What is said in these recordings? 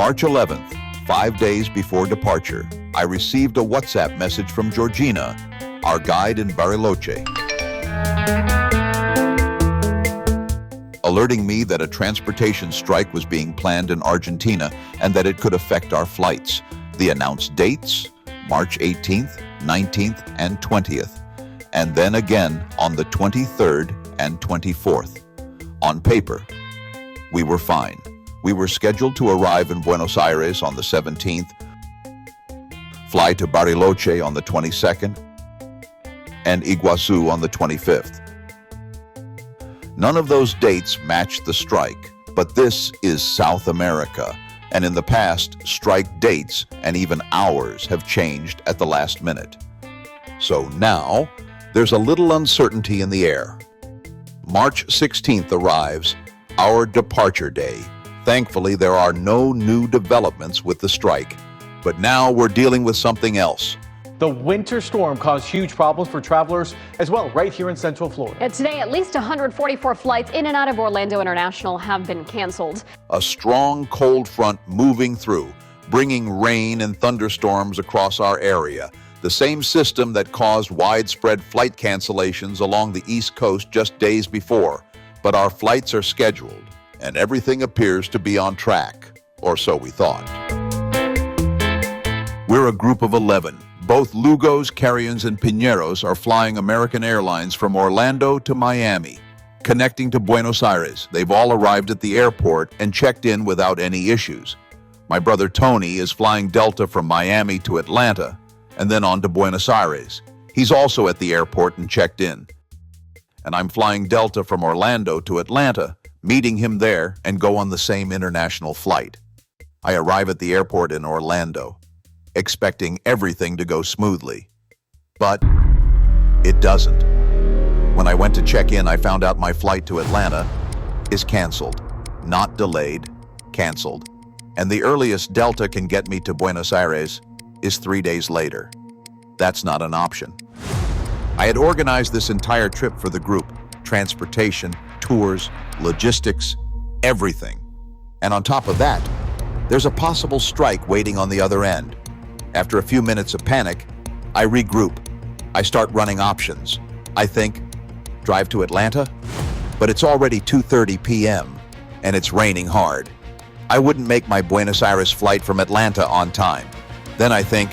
March 11th, 5 days before departure, I received a WhatsApp message from Georgina, our guide in Bariloche, alerting me that a transportation strike was being planned in Argentina and that it could affect our flights. The announced dates, March 18th, 19th, and 20th, and then again on the 23rd and 24th. On paper, we were fine. We were scheduled to arrive in Buenos Aires on the 17th, fly to Bariloche on the 22nd, and Iguazu on the 25th. None of those dates matched the strike, but this is South America, and in the past, strike dates and even hours have changed at the last minute. So now, there's a little uncertainty in the air. March 16th arrives, our departure day. Thankfully, there are no new developments with the strike, but now we're dealing with something else. The winter storm caused huge problems for travelers as well right here in Central Florida. Today, at least 144 flights in and out of Orlando International have been canceled. A strong cold front moving through, bringing rain and thunderstorms across our area. The same system that caused widespread flight cancellations along the East Coast just days before. But our flights are scheduled, and everything appears to be on track, or so we thought. We're a group of 11. Both Lugos, Carrions, and Piñeros are flying American Airlines from Orlando to Miami. Connecting to Buenos Aires, they've all arrived at the airport and checked in without any issues. My brother Tony is flying Delta from Miami to Atlanta, and then on to Buenos Aires. He's also at the airport and checked in. And I'm flying Delta from Orlando to Atlanta, meeting him there, and go on the same international flight. I arrive at the airport in Orlando, expecting everything to go smoothly. But it doesn't. When I went to check in, I found out my flight to Atlanta is canceled. Not delayed, canceled. And the earliest Delta can get me to Buenos Aires is 3 days later. That's not an option. I had organized this entire trip for the group, transportation, tours, logistics, everything. And on top of that, there's a possible strike waiting on the other end. After a few minutes of panic, I regroup. I start running options. I think, drive to Atlanta? But it's already 2:30 p.m. and it's raining hard. I wouldn't make my Buenos Aires flight from Atlanta on time. Then I think,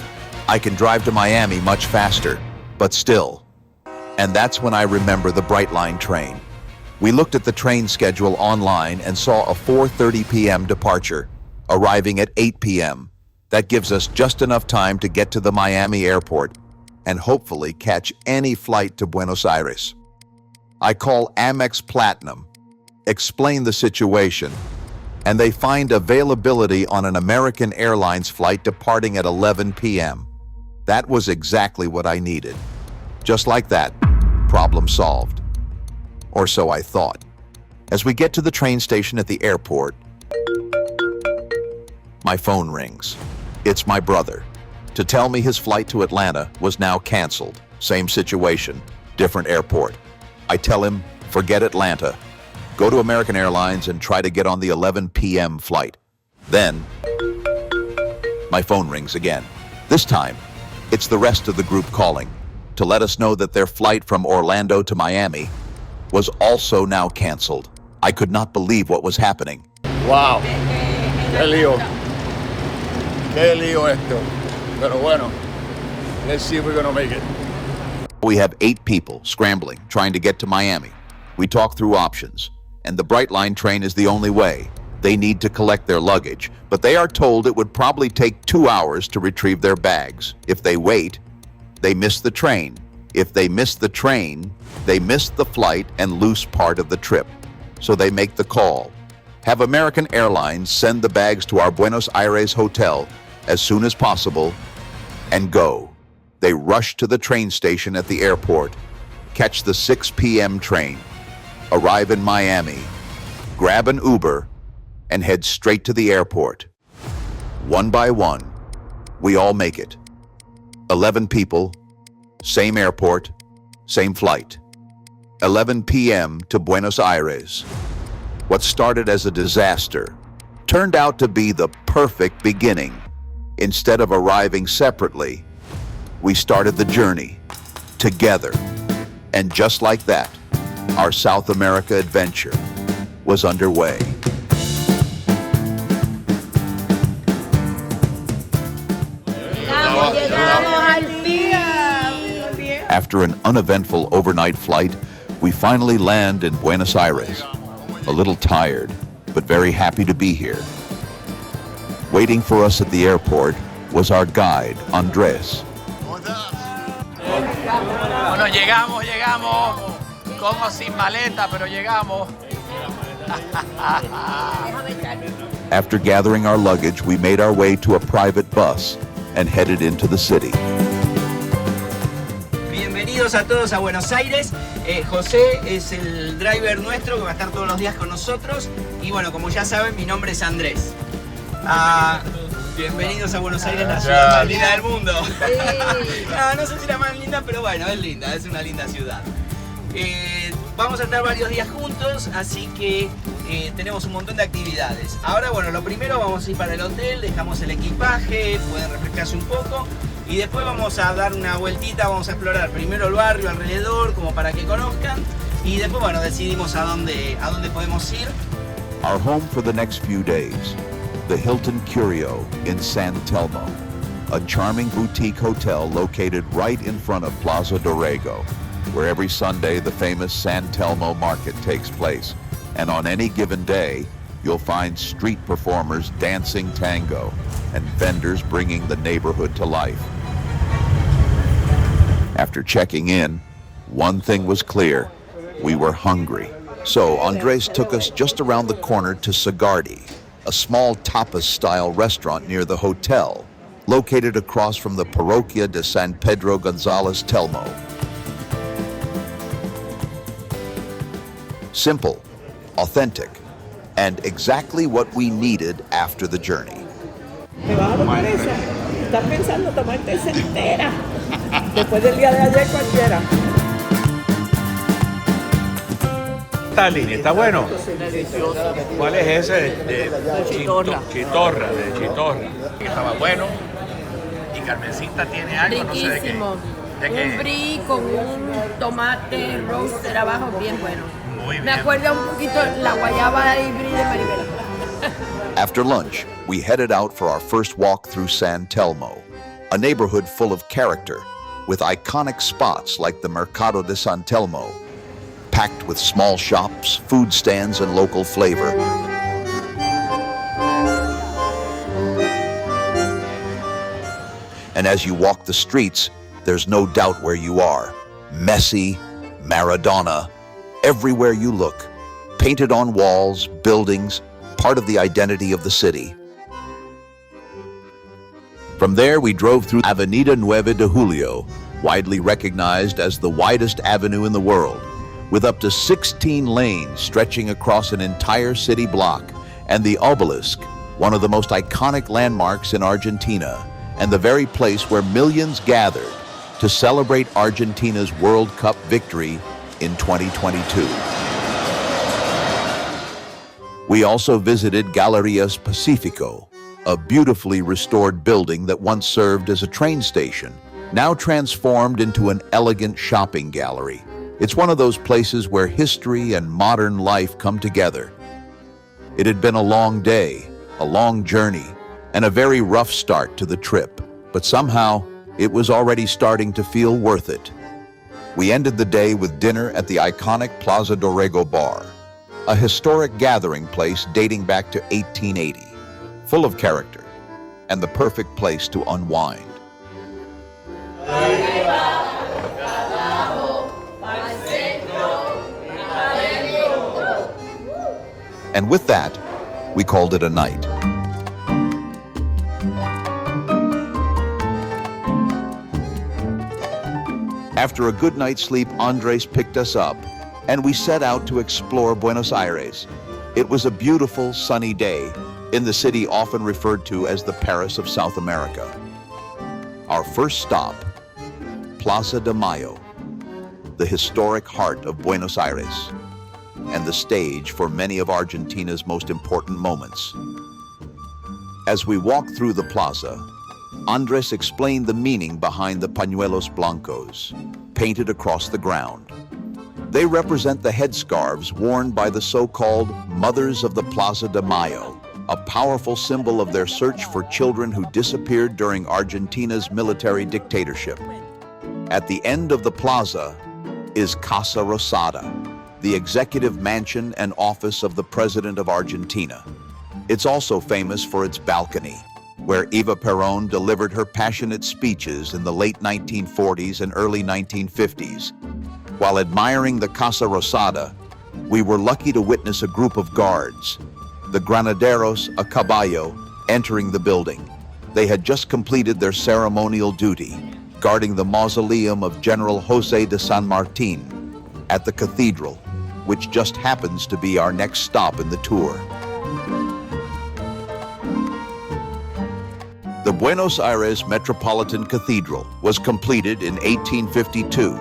I can drive to Miami much faster, but still. And that's when I remember the Brightline train. We looked at the train schedule online and saw a 4:30 p.m. departure, arriving at 8 p.m. That gives us just enough time to get to the Miami airport and hopefully catch any flight to Buenos Aires. I call Amex Platinum, explain the situation, and they find availability on an American Airlines flight departing at 11 p.m. That was exactly what I needed. Just like that, problem solved. Or so I thought. As we get to the train station at the airport, my phone rings. It's my brother, to tell me his flight to Atlanta was now canceled. Same situation, different airport. I tell him, forget Atlanta. Go to American Airlines and try to get on the 11 p.m. flight. Then, my phone rings again. This time, it's the rest of the group calling to let us know that their flight from Orlando to Miami was also now canceled. I could not believe what was happening. Wow. Qué lío. Qué lío esto. Pero bueno, let's see if we're gonna make it. We have 8 people scrambling, trying to get to Miami. We talk through options, and the Brightline train is the only way. They need to collect their luggage, but they are told it would probably take 2 hours to retrieve their bags. If they wait, they miss the train. If they miss the train, they miss the flight and lose part of the trip. So they make the call. Have American Airlines send the bags to our Buenos Aires hotel as soon as possible and go. They rush to the train station at the airport, catch the 6 p.m. train, arrive in Miami, grab an Uber, and head straight to the airport. One by one, we all make it. 11 people, same airport, same flight. 11 p.m. to Buenos Aires. What started as a disaster turned out to be the perfect beginning. Instead of arriving separately, we started the journey together. And just like that, our South America adventure was underway. After an uneventful overnight flight, we finally land in Buenos Aires. A little tired, but very happy to be here. Waiting for us at the airport was our guide, Andrés. Bueno, llegamos, como sin maleta, pero llegamos. After gathering our luggage, we made our way to a private bus and headed into the city. Bienvenidos a todos a Buenos Aires. José es el driver nuestro que va a estar todos los días con nosotros. Y bueno, como ya saben, mi nombre es Andrés. Bienvenidos a Buenos Aires, la ciudad más linda del mundo. No sé si la más linda, pero bueno, es linda, es una linda ciudad. Vamos a estar varios días juntos, así que tenemos un montón de actividades. Ahora, bueno, lo primero vamos a ir para el hotel, dejamos el equipaje, pueden refrescarse un poco. Y después vamos a dar una vueltita, vamos a explorar primero el barrio alrededor, como para que conozcan. Y después, bueno, decidimos a dónde podemos ir. Our home for the next few days, the Hilton Curio in San Telmo, a charming boutique hotel located right in front of Plaza Dorrego, where every Sunday the famous San Telmo market takes place. And on any given day, you'll find street performers dancing tango and vendors bringing the neighborhood to life. After checking in, one thing was clear: we were hungry. So Andrés took us just around the corner to Sagardi, a small tapas-style restaurant near the hotel, located across from the Parroquia de San Pedro González Telmo. Simple, authentic, and exactly what we needed after the journey. Me vas a tomar eso. ¿Estás pensando tomarte esa entera? Después del día de ayer cualquiera. Está línea, está bueno. ¿Cuál es ese? De chitorra. De chitorra. Estaba bueno. Y Carmencita tiene algo, no sé de qué. Riquísimo. ¿De qué? Un brie con un tomate roaster abajo bien bueno. Muy bien. Me acuerda un poquito la guayaba y brie de Maribel. After lunch, we headed out for our first walk through San Telmo, a neighborhood full of character, with iconic spots like the Mercado de San Telmo, packed with small shops, food stands, and local flavor. And as you walk the streets, there's no doubt where you are. Messi, Maradona, everywhere you look, painted on walls, buildings, part of the identity of the city. From there, we drove through Avenida 9 de Julio, widely recognized as the widest avenue in the world, with up to 16 lanes stretching across an entire city block, and the obelisk, one of the most iconic landmarks in Argentina, and the very place where millions gathered to celebrate Argentina's World Cup victory in 2022. We also visited Galerías Pacifico, a beautifully restored building that once served as a train station, now transformed into an elegant shopping gallery. It's one of those places where history and modern life come together. It had been a long day, a long journey, and a very rough start to the trip, but somehow it was already starting to feel worth it. We ended the day with dinner at the iconic Plaza Dorrego bar, a historic gathering place dating back to 1880, full of character, and the perfect place to unwind. And with that, we called it a night. After a good night's sleep, Andrés picked us up, and we set out to explore Buenos Aires. It was a beautiful, sunny day in the city often referred to as the Paris of South America. Our first stop, Plaza de Mayo, the historic heart of Buenos Aires, and the stage for many of Argentina's most important moments. As we walked through the plaza, Andres explained the meaning behind the pañuelos blancos, painted across the ground. They represent the headscarves worn by the so-called Mothers of the Plaza de Mayo, a powerful symbol of their search for children who disappeared during Argentina's military dictatorship. At the end of the plaza is Casa Rosada, the executive mansion and office of the President of Argentina. It's also famous for its balcony, where Eva Perón delivered her passionate speeches in the late 1940s and early 1950s. While admiring the Casa Rosada, we were lucky to witness a group of guards, the Granaderos a Caballo, entering the building. They had just completed their ceremonial duty, guarding the mausoleum of General José de San Martín at the cathedral, which just happens to be our next stop in the tour. The Buenos Aires Metropolitan Cathedral was completed in 1852.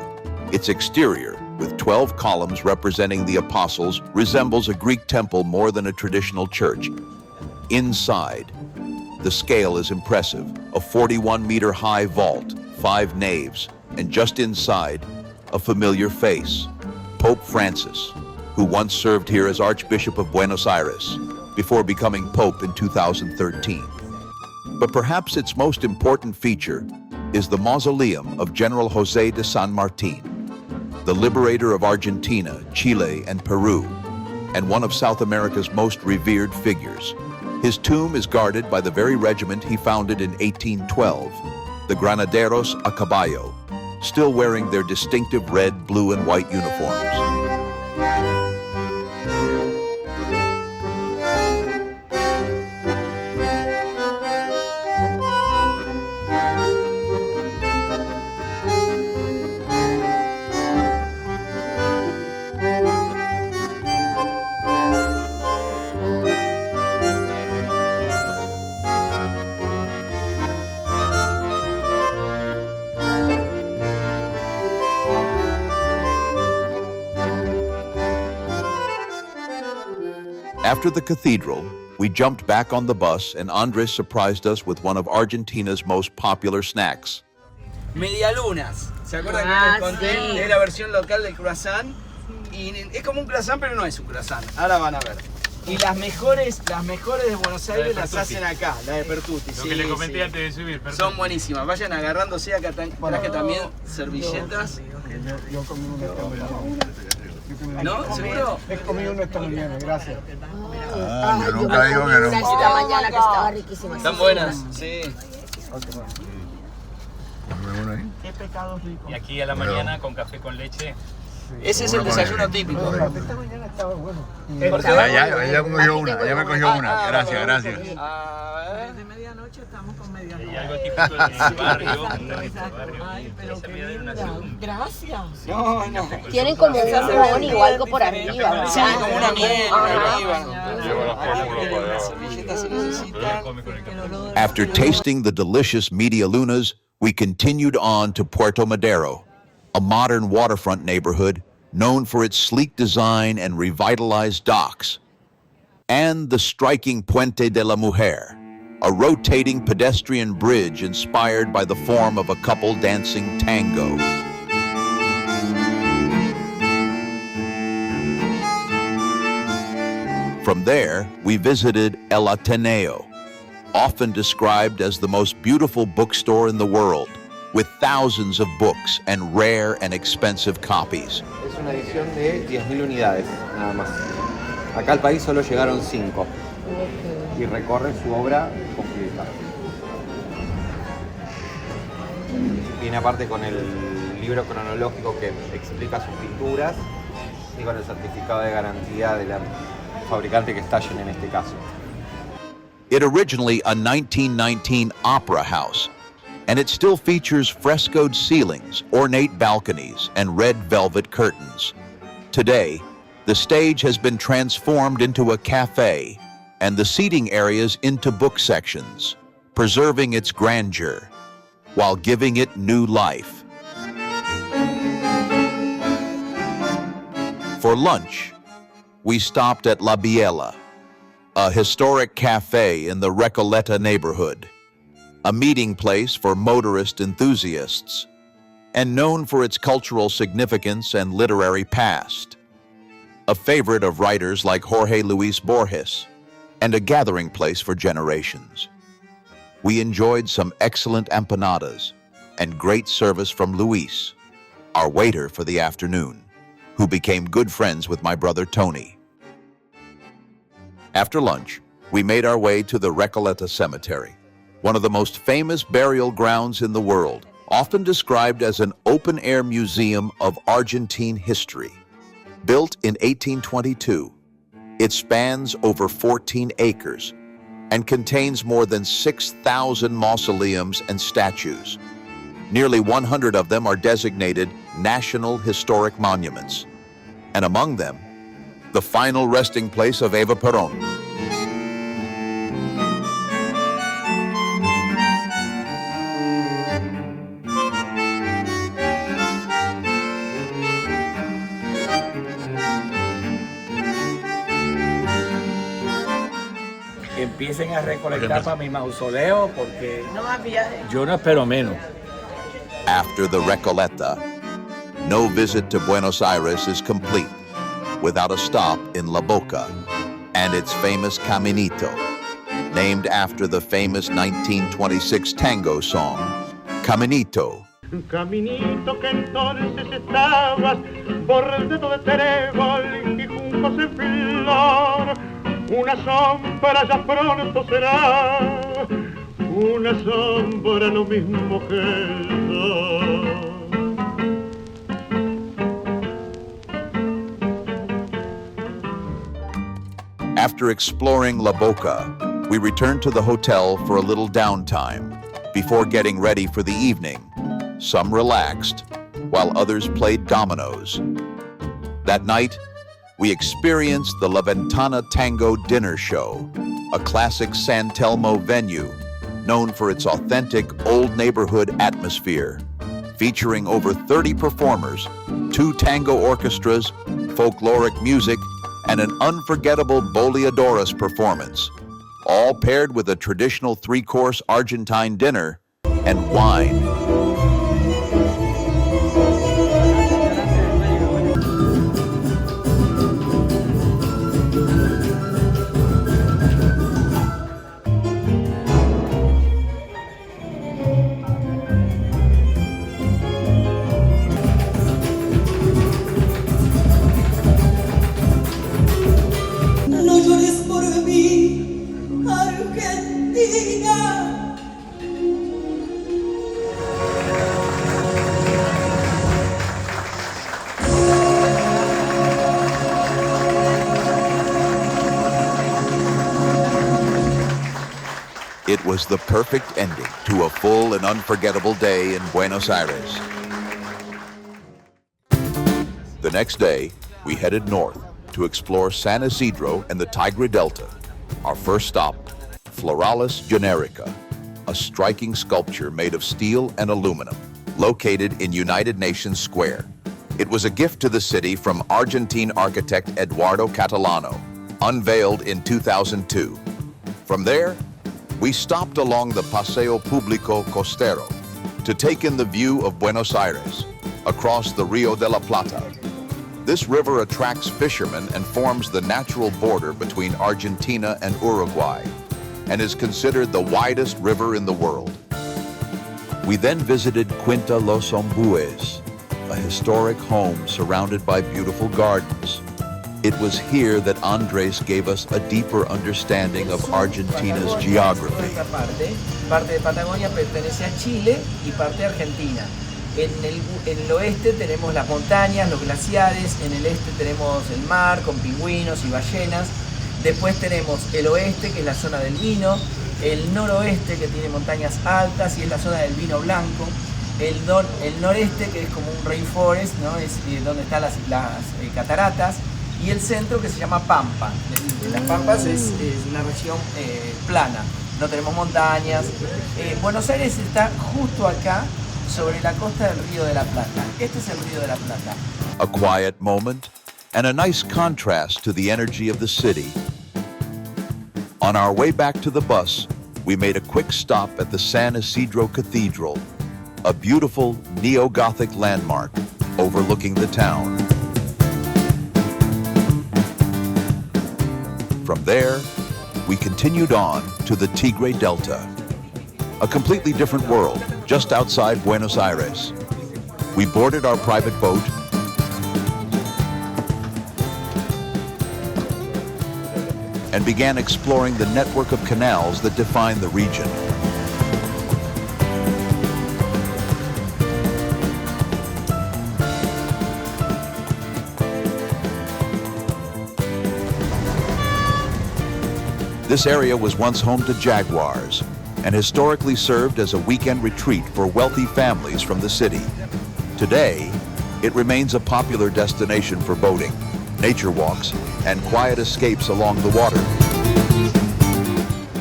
Its exterior, with 12 columns representing the apostles, resembles a Greek temple more than a traditional church. Inside, the scale is impressive, a 41-meter-high vault, 5 naves, and just inside, a familiar face, Pope Francis, who once served here as Archbishop of Buenos Aires, before becoming Pope in 2013. But perhaps its most important feature is the mausoleum of General José de San Martín, the liberator of Argentina, Chile, and Peru, and one of South America's most revered figures. His tomb is guarded by the very regiment he founded in 1812, the Granaderos a Caballo, still wearing their distinctive red, blue, and white uniforms. After the cathedral, we jumped back on the bus and Andres surprised us with one of Argentina's most popular snacks. Medialunas. ¿Se acuerdan que les conté? Sí. Es la versión local del croissant. Y es como un croissant, pero no es un croissant. Ahora van a ver. Y las mejores de Buenos Aires las hacen acá, la de Pertuti. Lo que le comenté antes de subir. Pertuti. Son buenísimas. Vayan agarrándose acá traje también servilletas. Yo comí una esta mañana. ¿No? ¿Seguro? He comido una esta mañana, gracias. Yo nunca digo que no. Esta mañana que estaba riquísima. Están buenas, sí. Qué pecados ricos. Y aquí a la mañana con café con leche. Ese es el desayuno típico. Esta mañana estaba bueno. Allá me cogió una, allá me cogió una. Gracias, gracias. Desde medianoche estamos con medianoche. Y algo típico del barrio. Ay, pero qué linda. Gracias. No. Tienen como un jabón o algo por arriba, ¿verdad? Sí, como una miel Ajá. arriba. Las servilletas se necesitan. After tasting the delicious medialunas, we continued on to Puerto Madero, a modern waterfront neighborhood known for its sleek design and revitalized docks, and the striking Puente de la Mujer, a rotating pedestrian bridge inspired by the form of a couple dancing tango. From there, we visited El Ateneo, often described as the most beautiful bookstore in the world, with thousands of books and rare and expensive copies. Es una edición de 10.000 unidades, nada más. Acá al país solo llegaron 5 y recorren su obra completa. Viene aparte con el libro cronológico que explica sus pinturas y con el certificado de garantía del fabricante que es Taschen en este caso. It originally a 1919 opera house, and it still features frescoed ceilings, ornate balconies, and red velvet curtains. Today, the stage has been transformed into a cafe, and the seating areas into book sections, preserving its grandeur, while giving it new life. For lunch, we stopped at La Biela, a historic cafe in the Recoleta neighborhood, a meeting place for motorist enthusiasts, and known for its cultural significance and literary past, a favorite of writers like Jorge Luis Borges, and a gathering place for generations. We enjoyed some excellent empanadas and great service from Luis, our waiter for the afternoon, who became good friends with my brother Tony. After lunch, we made our way to the Recoleta Cemetery, one of the most famous burial grounds in the world, often described as an open-air museum of Argentine history. Built in 1822, it spans over 14 acres and contains more than 6,000 mausoleums and statues. Nearly 100 of them are designated National Historic Monuments, and among them, the final resting place of Eva Perón. Que empiecen a recolectar para mi mausoleo porque No más viajes. yo no espero menos. After the Recoleta, no visit to Buenos Aires is complete without a stop in La Boca and its famous Caminito, named after the famous 1926 tango song, Caminito. Caminito que entonces estabas bordado de trébol y juncos en flor, una sombra ya pronto será, una sombra lo mismo que el sol. After exploring La Boca, we returned to the hotel for a little downtime before getting ready for the evening. Some relaxed, while others played dominoes. That night, we experienced the La Ventana Tango Dinner Show, a classic San Telmo venue known for its authentic old neighborhood atmosphere, featuring over 30 performers, 2 tango orchestras, folkloric music, and an unforgettable boleadoras performance, all paired with a traditional 3-course Argentine dinner and wine. No llores por mí, Argentina. It was the perfect ending to a full and unforgettable day in Buenos Aires. The next day, we headed north to explore San Isidro and the Tigre Delta. Our first stop, Floralis Generica, a striking sculpture made of steel and aluminum, located in United Nations Square. It was a gift to the city from Argentine architect Eduardo Catalano, unveiled in 2002. From there, we stopped along the Paseo Público Costero to take in the view of Buenos Aires across the Rio de la Plata. This river attracts fishermen and forms the natural border between Argentina and Uruguay, and is considered the widest river in the world. We then visited Quinta Los Ombues, a historic home surrounded by beautiful gardens. It was here that Andres gave us a deeper understanding of Argentina's geography. Parte de Patagonia pertenece a Chile y parte a Argentina. En el oeste tenemos las montañas, los glaciares, en el este tenemos el mar con pingüinos y ballenas. Después tenemos el oeste, que es la zona del vino, el noroeste, que tiene montañas altas y es la zona del vino blanco, el noreste, que es como un rainforest, ¿no? Es donde están las cataratas, y el centro, que se llama Pampa. Las Pampas es una región plana, no tenemos montañas. Buenos Aires está justo acá, sobre la costa del Río de la Plata. Este es el Río de la Plata. A quiet moment and a nice contrast to the energy of the city. On our way back to the bus, we made a quick stop at the San Isidro Cathedral, a beautiful neo-Gothic landmark overlooking the town. From there, we continued on to the Tigre Delta, a completely different world just outside Buenos Aires. We boarded our private boat and began exploring the network of canals that define the region. This area was once home to jaguars and historically served as a weekend retreat for wealthy families from the city. Today, it remains a popular destination for boating, nature walks, and quiet escapes along the water.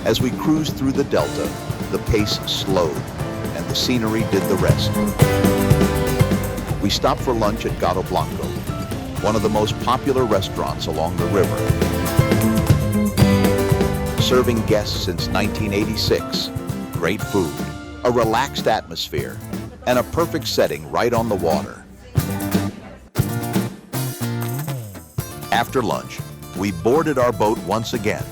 As we cruised through the delta, the pace slowed and the scenery did the rest. We stopped for lunch at Gato Blanco, one of the most popular restaurants along the river. Serving guests since 1986, great food, a relaxed atmosphere, and a perfect setting right on the water. After lunch, we boarded our boat once again,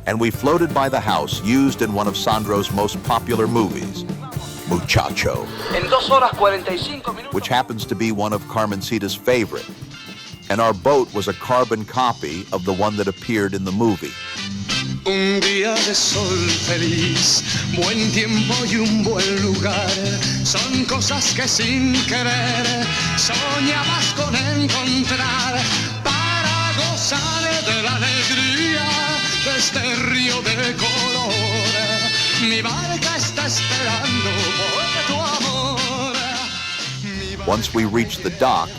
and we floated by the house used in one of Sandro's most popular movies, Muchacho, which happens to be one of Carmencita's favorite. And our boat was a carbon copy of the one that appeared in the movie. Un día de sol feliz, buen tiempo y un buen lugar, son cosas que sin querer soñabas con encontrar para gozar de la alegría de este río de color. Mi barca está esperando por tu amor. Once we reached the dock,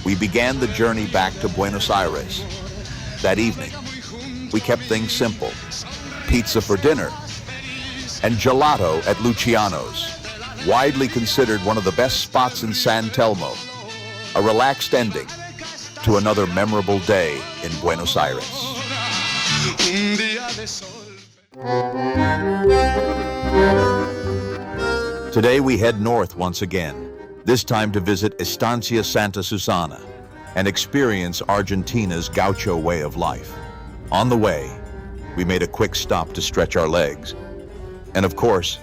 we began the journey back to Buenos Aires. That evening, we kept things simple. Pizza for dinner and gelato at Luciano's, widely considered one of the best spots in San Telmo. A relaxed ending to another memorable day in Buenos Aires. Today we head north once again, this time to visit Estancia Santa Susana and experience Argentina's gaucho way of life. On the way, we made a quick stop to stretch our legs. And of course,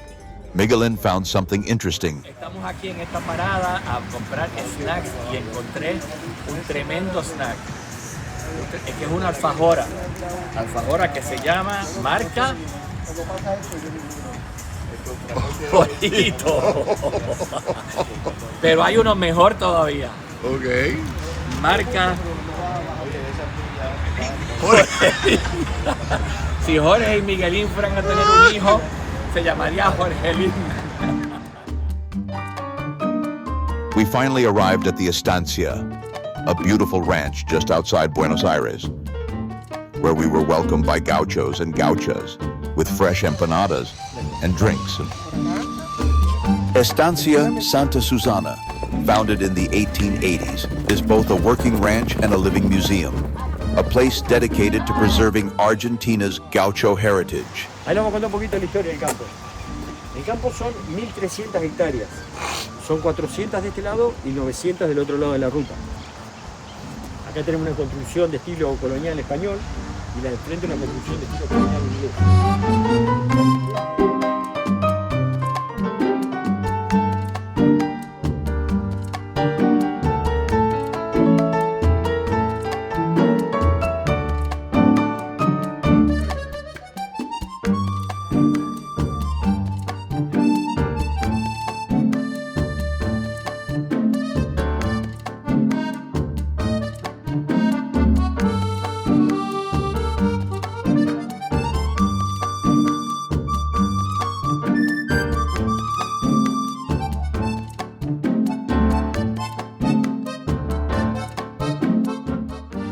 Miguelin found something interesting. Estamos aquí en esta parada a comprar snacks y encontré un tremendo snack. Es que es una alfajora que se llama marca Polito. Pero hay uno mejor todavía. Ok. Marca Si Jorge y Miguelín fueran a tener un hijo, se llamaría Jorgelín. We finally arrived at the Estancia, a beautiful ranch just outside Buenos Aires, where we were welcomed by gauchos and gauchas with fresh empanadas and drinks. Estancia Santa Susana, founded in the 1880s, is both a working ranch and a living museum, a place dedicated to preserving Argentina's gaucho heritage. Ahí le vamos a contar un poquito la historia del campo. El campo son 1.300 hectáreas. Son 400 de este lado y 900 del otro lado de la ruta. Acá tenemos una construcción de estilo colonial español y la de frente una construcción de estilo colonial inglés.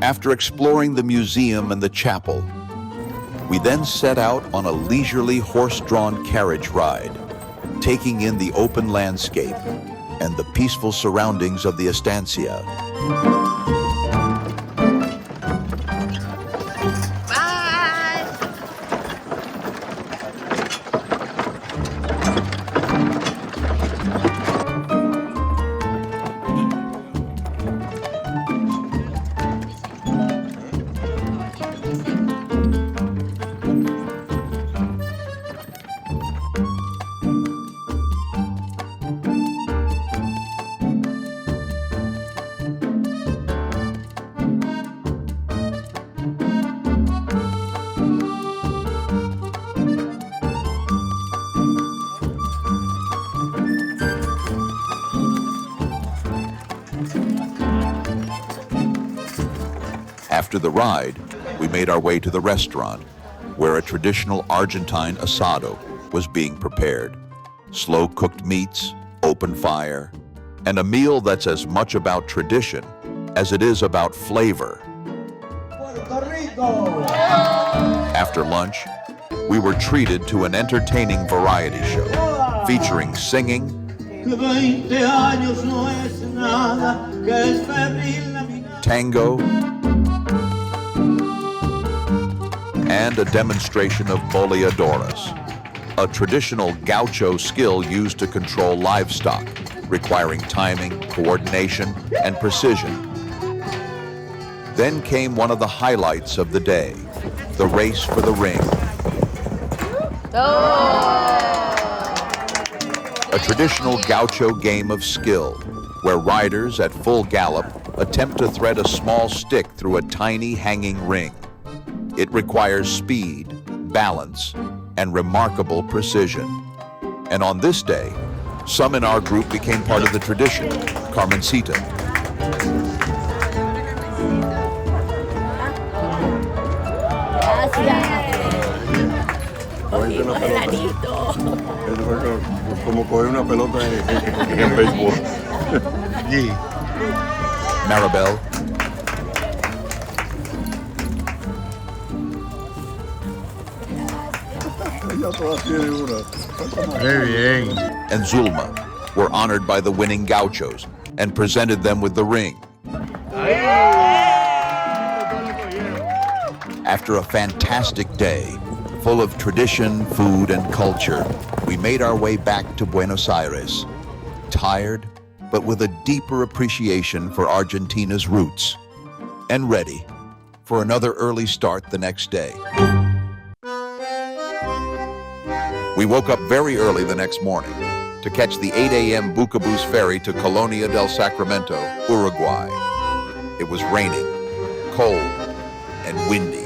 After exploring the museum and the chapel, we then set out on a leisurely horse-drawn carriage ride, taking in the open landscape and the peaceful surroundings of the Estancia. After the ride, we made our way to the restaurant, where a traditional Argentine asado was being prepared. Slow-cooked meats, open fire, and a meal that's as much about tradition as it is about flavor. After lunch, we were treated to an entertaining variety show featuring singing, tango, and a demonstration of boleadoras, a traditional gaucho skill used to control livestock, requiring timing, coordination, and precision. Then came one of the highlights of the day, the race for the ring. A traditional gaucho game of skill, where riders at full gallop attempt to thread a small stick through a tiny hanging ring. It requires speed, balance, and remarkable precision. And on this day, some in our group became part of the tradition, Carmencita. Como coger una pelota en béisbol. Maribel, and Zulma were honored by the winning gauchos and presented them with the ring. After a fantastic day, full of tradition, food, and culture, we made our way back to Buenos Aires, tired, but with a deeper appreciation for Argentina's roots, and ready for another early start the next day. We woke up very early the next morning to catch the 8 a.m. Bucabus ferry to Colonia del Sacramento, Uruguay. It was raining, cold, and windy,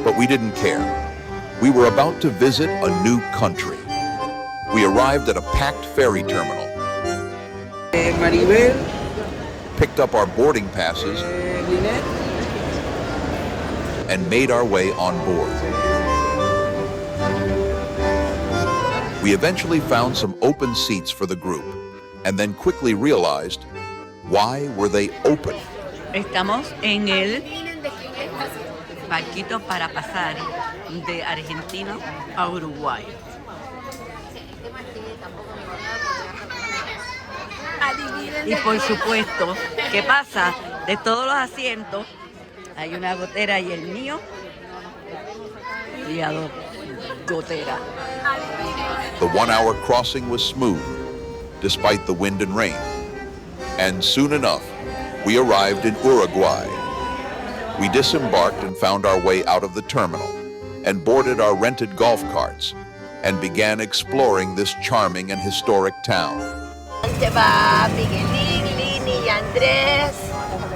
but we didn't care. We were about to visit a new country. We arrived at a packed ferry terminal, Maribel, picked up our boarding passes, and made our way on board. We eventually found some open seats for the group, and then quickly realized, why were they open? Estamos en el barquito para pasar de Argentina a Uruguay. Y por supuesto, ¿qué pasa? De todos los asientos, hay una gotera y el mío, y a dos goteras. The 1 hour crossing was smooth, despite the wind and rain. And soon enough, we arrived in Uruguay. We disembarked and found our way out of the terminal, and boarded our rented golf carts, and began exploring this charming and historic town. Aquí va Miguelín, Lini y Andrés.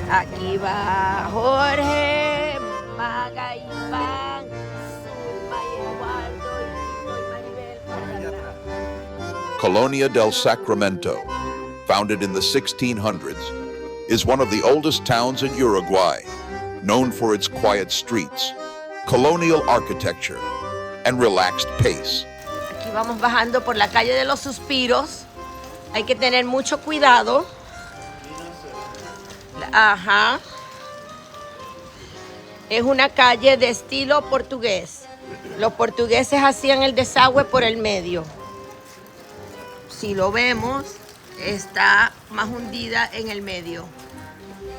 Aquí va Jorge, Maga, Iván, Zulma y Eduardo, Lino y Maribel. Colonia del Sacramento, founded in the 1600s, is one of the oldest towns in Uruguay, known for its quiet streets, colonial architecture, and relaxed pace. Aquí vamos bajando por la calle de los Suspiros. Hay que tener mucho cuidado. Ajá. Es una calle de estilo portugués. Los portugueses hacían el desagüe por el medio. Si lo vemos, está más hundida en el medio.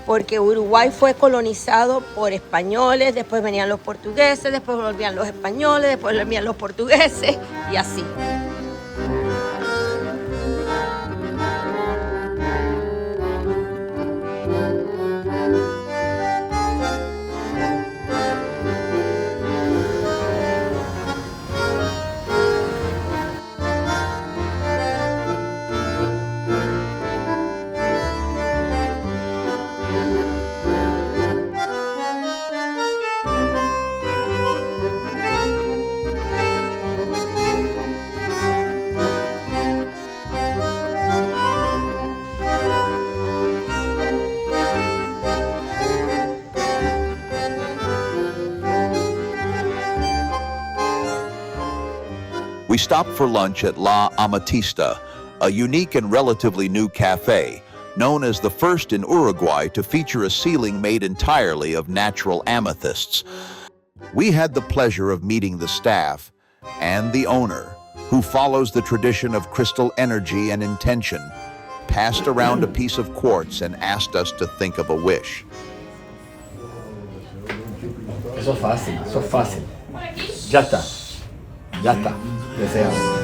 Porque Uruguay fue colonizado por españoles, después venían los portugueses, después volvían los españoles, después volvían los portugueses y así. stopped for lunch at La Amatista, a unique and relatively new cafe, known as the first in Uruguay to feature a ceiling made entirely of natural amethysts. We had the pleasure of meeting the staff and the owner, who follows the tradition of crystal energy and intention, passed around a piece of quartz and asked us to think of a wish. Eso es fácil, eso es fácil. Ya está, ya está, deseado.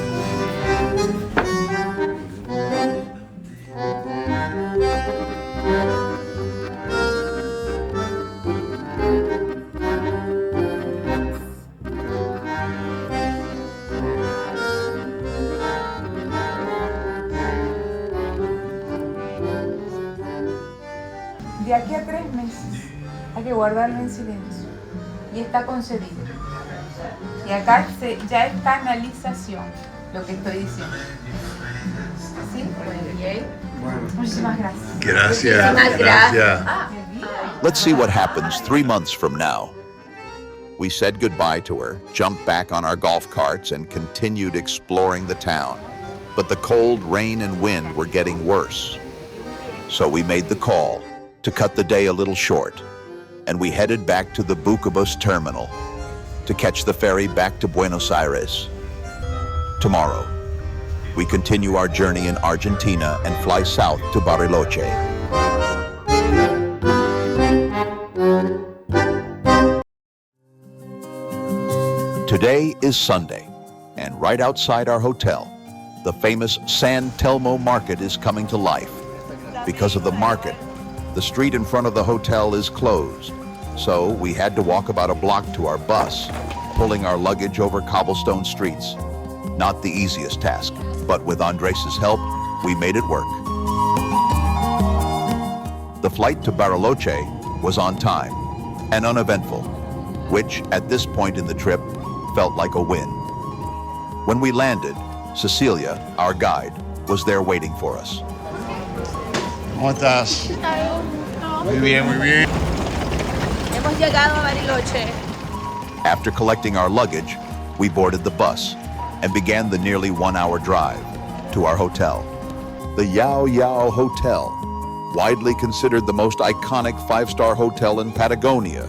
De aquí a 3 meses hay que guardarlo en silencio y está concedido. Y acá ya es canalización lo que estoy diciendo. ¿Sí? Muchísimas gracias. Gracias. Let's see what happens 3 months from now. We said goodbye to her, jumped back on our golf carts, and continued exploring the town. But the cold, rain, and wind were getting worse. So we made the call to cut the day a little short, and we headed back to the Bucabus terminal to catch the ferry back to Buenos Aires. Tomorrow, we continue our journey in Argentina and fly south to Bariloche. Today is Sunday, and right outside our hotel, the famous San Telmo market is coming to life. Because of the market, the street in front of the hotel is closed, so we had to walk about a block to our bus, pulling our luggage over cobblestone streets. Not the easiest task, but with Andres' help, we made it work. The flight to Bariloche was on time and uneventful, which at this point in the trip felt like a win. When we landed, Cecilia, our guide, was there waiting for us. ¿Cómo estás? Muy bien, muy bien. Hemos llegado a Bariloche. After collecting our luggage, we boarded the bus and began the nearly 1-hour drive to our hotel. The Yao Yao Hotel, widely considered the most iconic 5-star hotel in Patagonia,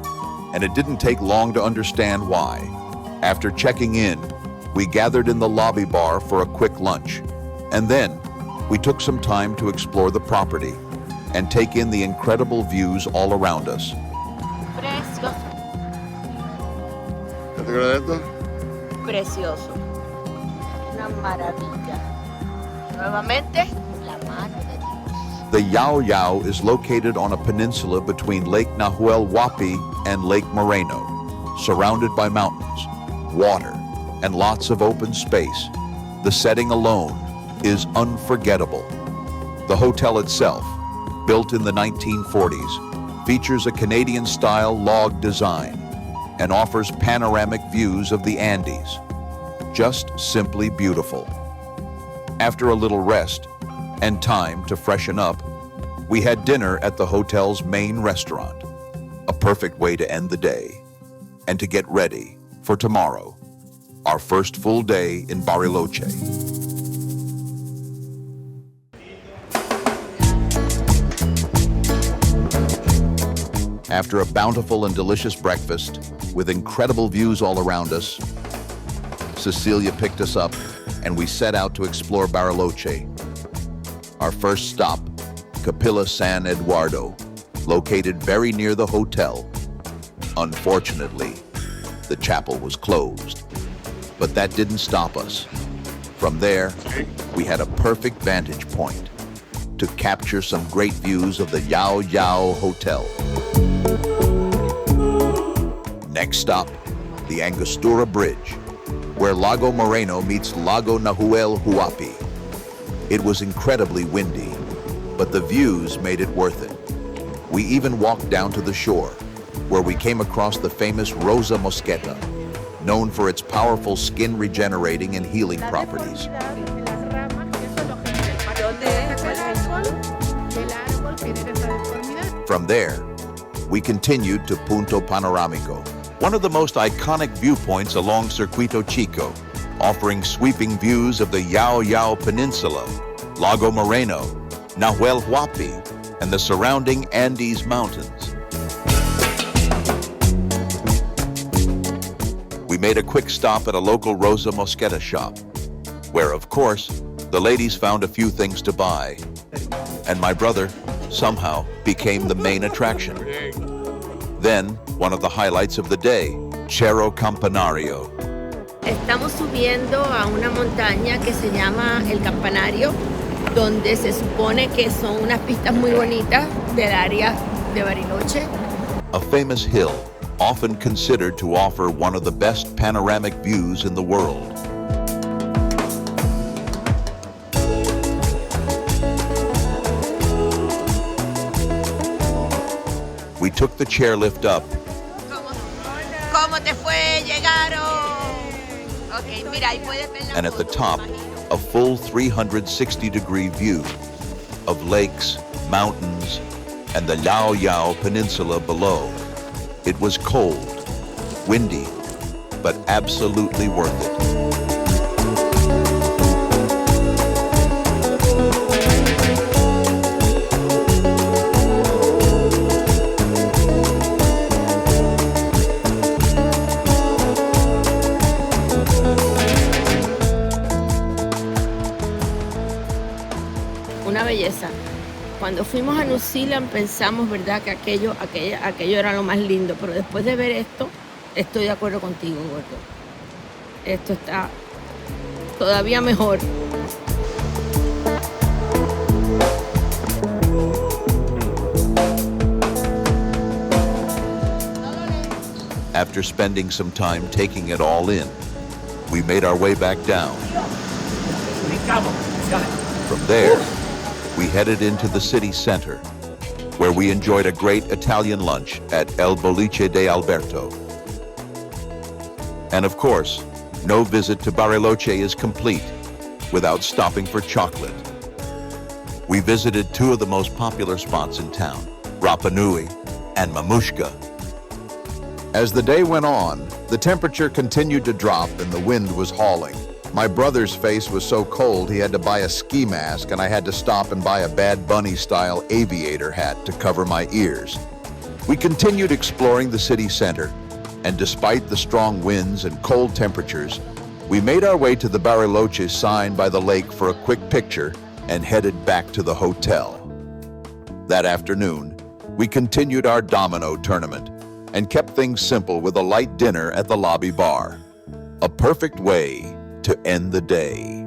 and it didn't take long to understand why. After checking in, we gathered in the lobby bar for a quick lunch, and then we took some time to explore the property and take in the incredible views all around us. Precioso. ¿Qué te crees de esto? Precioso. Una maravilla. Nuevamente, la mano de Dios. The Yao Yao is located on a peninsula between Lake Nahuel Huapi and Lake Moreno, surrounded by mountains, water, and lots of open space. The setting alone is unforgettable. The hotel itself, built in the 1940s, features a Canadian-style log design and offers panoramic views of the Andes. Just simply beautiful. After a little rest and time to freshen up, we had dinner at the hotel's main restaurant, a perfect way to end the day and to get ready for tomorrow, our first full day in Bariloche. After a bountiful and delicious breakfast with incredible views all around us, Cecilia picked us up and we set out to explore Bariloche. Our first stop, Capilla San Eduardo, located very near the hotel. Unfortunately, the chapel was closed, but that didn't stop us. From there, we had a perfect vantage point to capture some great views of the Yao Yao Hotel. Next stop, the Angostura Bridge, where Lago Moreno meets Lago Nahuel Huapi. It was incredibly windy, but the views made it worth it. We even walked down to the shore, where we came across the famous Rosa Mosqueta, known for its powerful skin regenerating and healing properties. From there, we continued to Punto Panoramico, one of the most iconic viewpoints along Circuito Chico, offering sweeping views of the Yao Yao Peninsula, Lago Moreno, Nahuel Huapi, and the surrounding Andes Mountains. We made a quick stop at a local Rosa Mosqueta shop, where, of course, the ladies found a few things to buy, and my brother somehow became the main attraction. Then, one of the highlights of the day, Cerro Campanario. Estamos subiendo a una montaña que se llama El Campanario, donde se supone que son unas pistas muy bonitas del área de Bariloche. A famous hill, often considered to offer one of the best panoramic views in the world. We took the chairlift up. ¿Cómo te fue? Llegaron. Okay, mira, ahí puedes ver la And at the top, a full 360-degree view of lakes, mountains, and the Yao Yao Peninsula below. It was cold, windy, but absolutely worth it. Una belleza. Cuando fuimos a New Zealand pensamos, ¿verdad?, que aquello era lo más lindo, pero después de ver esto, estoy de acuerdo contigo, gordo. Esto está todavía mejor. After spending some time taking it all in, we made our way back down. From there, we headed into the city center, where we enjoyed a great Italian lunch at El Boliche de Alberto. And of course, no visit to Bariloche is complete without stopping for chocolate. We visited two of the most popular spots in town, Rapa Nui and Mamushka. As the day went on, the temperature continued to drop and the wind was hauling. My brother's face was so cold he had to buy a ski mask, and I had to stop and buy a Bad Bunny-style aviator hat to cover my ears. We continued exploring the city center, and despite the strong winds and cold temperatures, we made our way to the Bariloche sign by the lake for a quick picture and headed back to the hotel. That afternoon, we continued our domino tournament and kept things simple with a light dinner at the lobby bar. A perfect way to end the day.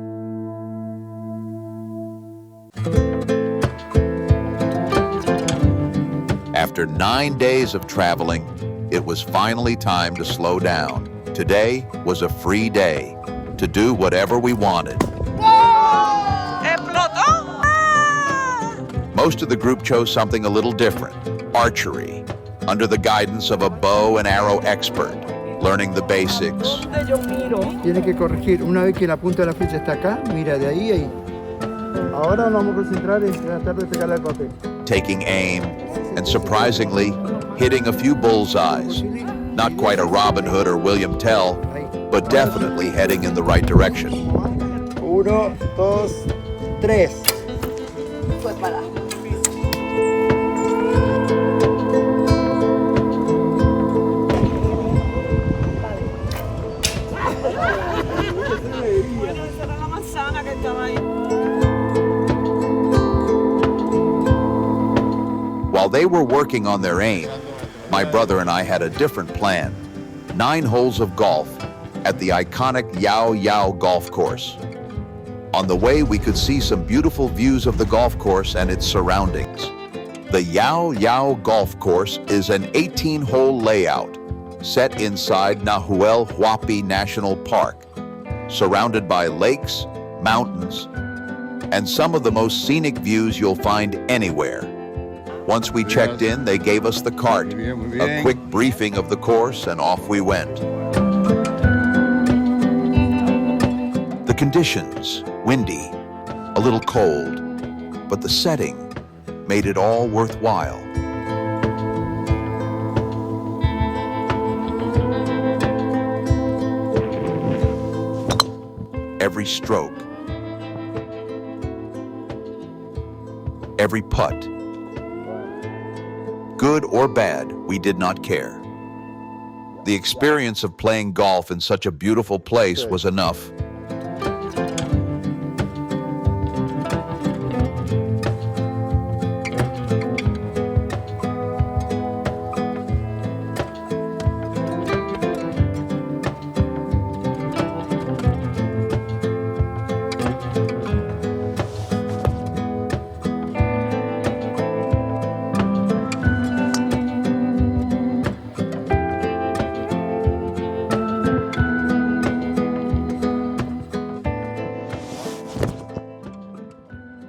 After 9 days of traveling, it was finally time to slow down. Today was a free day to do whatever we wanted. Most of the group chose something a little different, archery, under the guidance of a bow and arrow expert, learning the basics. Tiene que corregir. Una vez que la punta de la flecha está acá, mira de ahí a ahí. Ahora nos vamos a concentrar en tratar de pegarle al papel. Taking aim, and surprisingly, hitting a few bullseyes. Not quite a Robin Hood or William Tell, but definitely heading in the right direction. 1, 2, 3. Fue para abajo. While they were working on their aim, my brother and I had a different plan. 9 holes of golf at the iconic Yao Yao golf course. On the way, we could see some beautiful views of the golf course and its surroundings. The Yao Yao golf course is an 18-hole layout set inside Nahuel Huapi National Park, surrounded by lakes, mountains, and some of the most scenic views you'll find anywhere. Once we checked in, they gave us the cart, a quick briefing of the course, and off we went. The conditions, windy, a little cold, but the setting made it all worthwhile. every stroke, every putt. Good or bad, we did not care. The experience of playing golf in such a beautiful place was enough.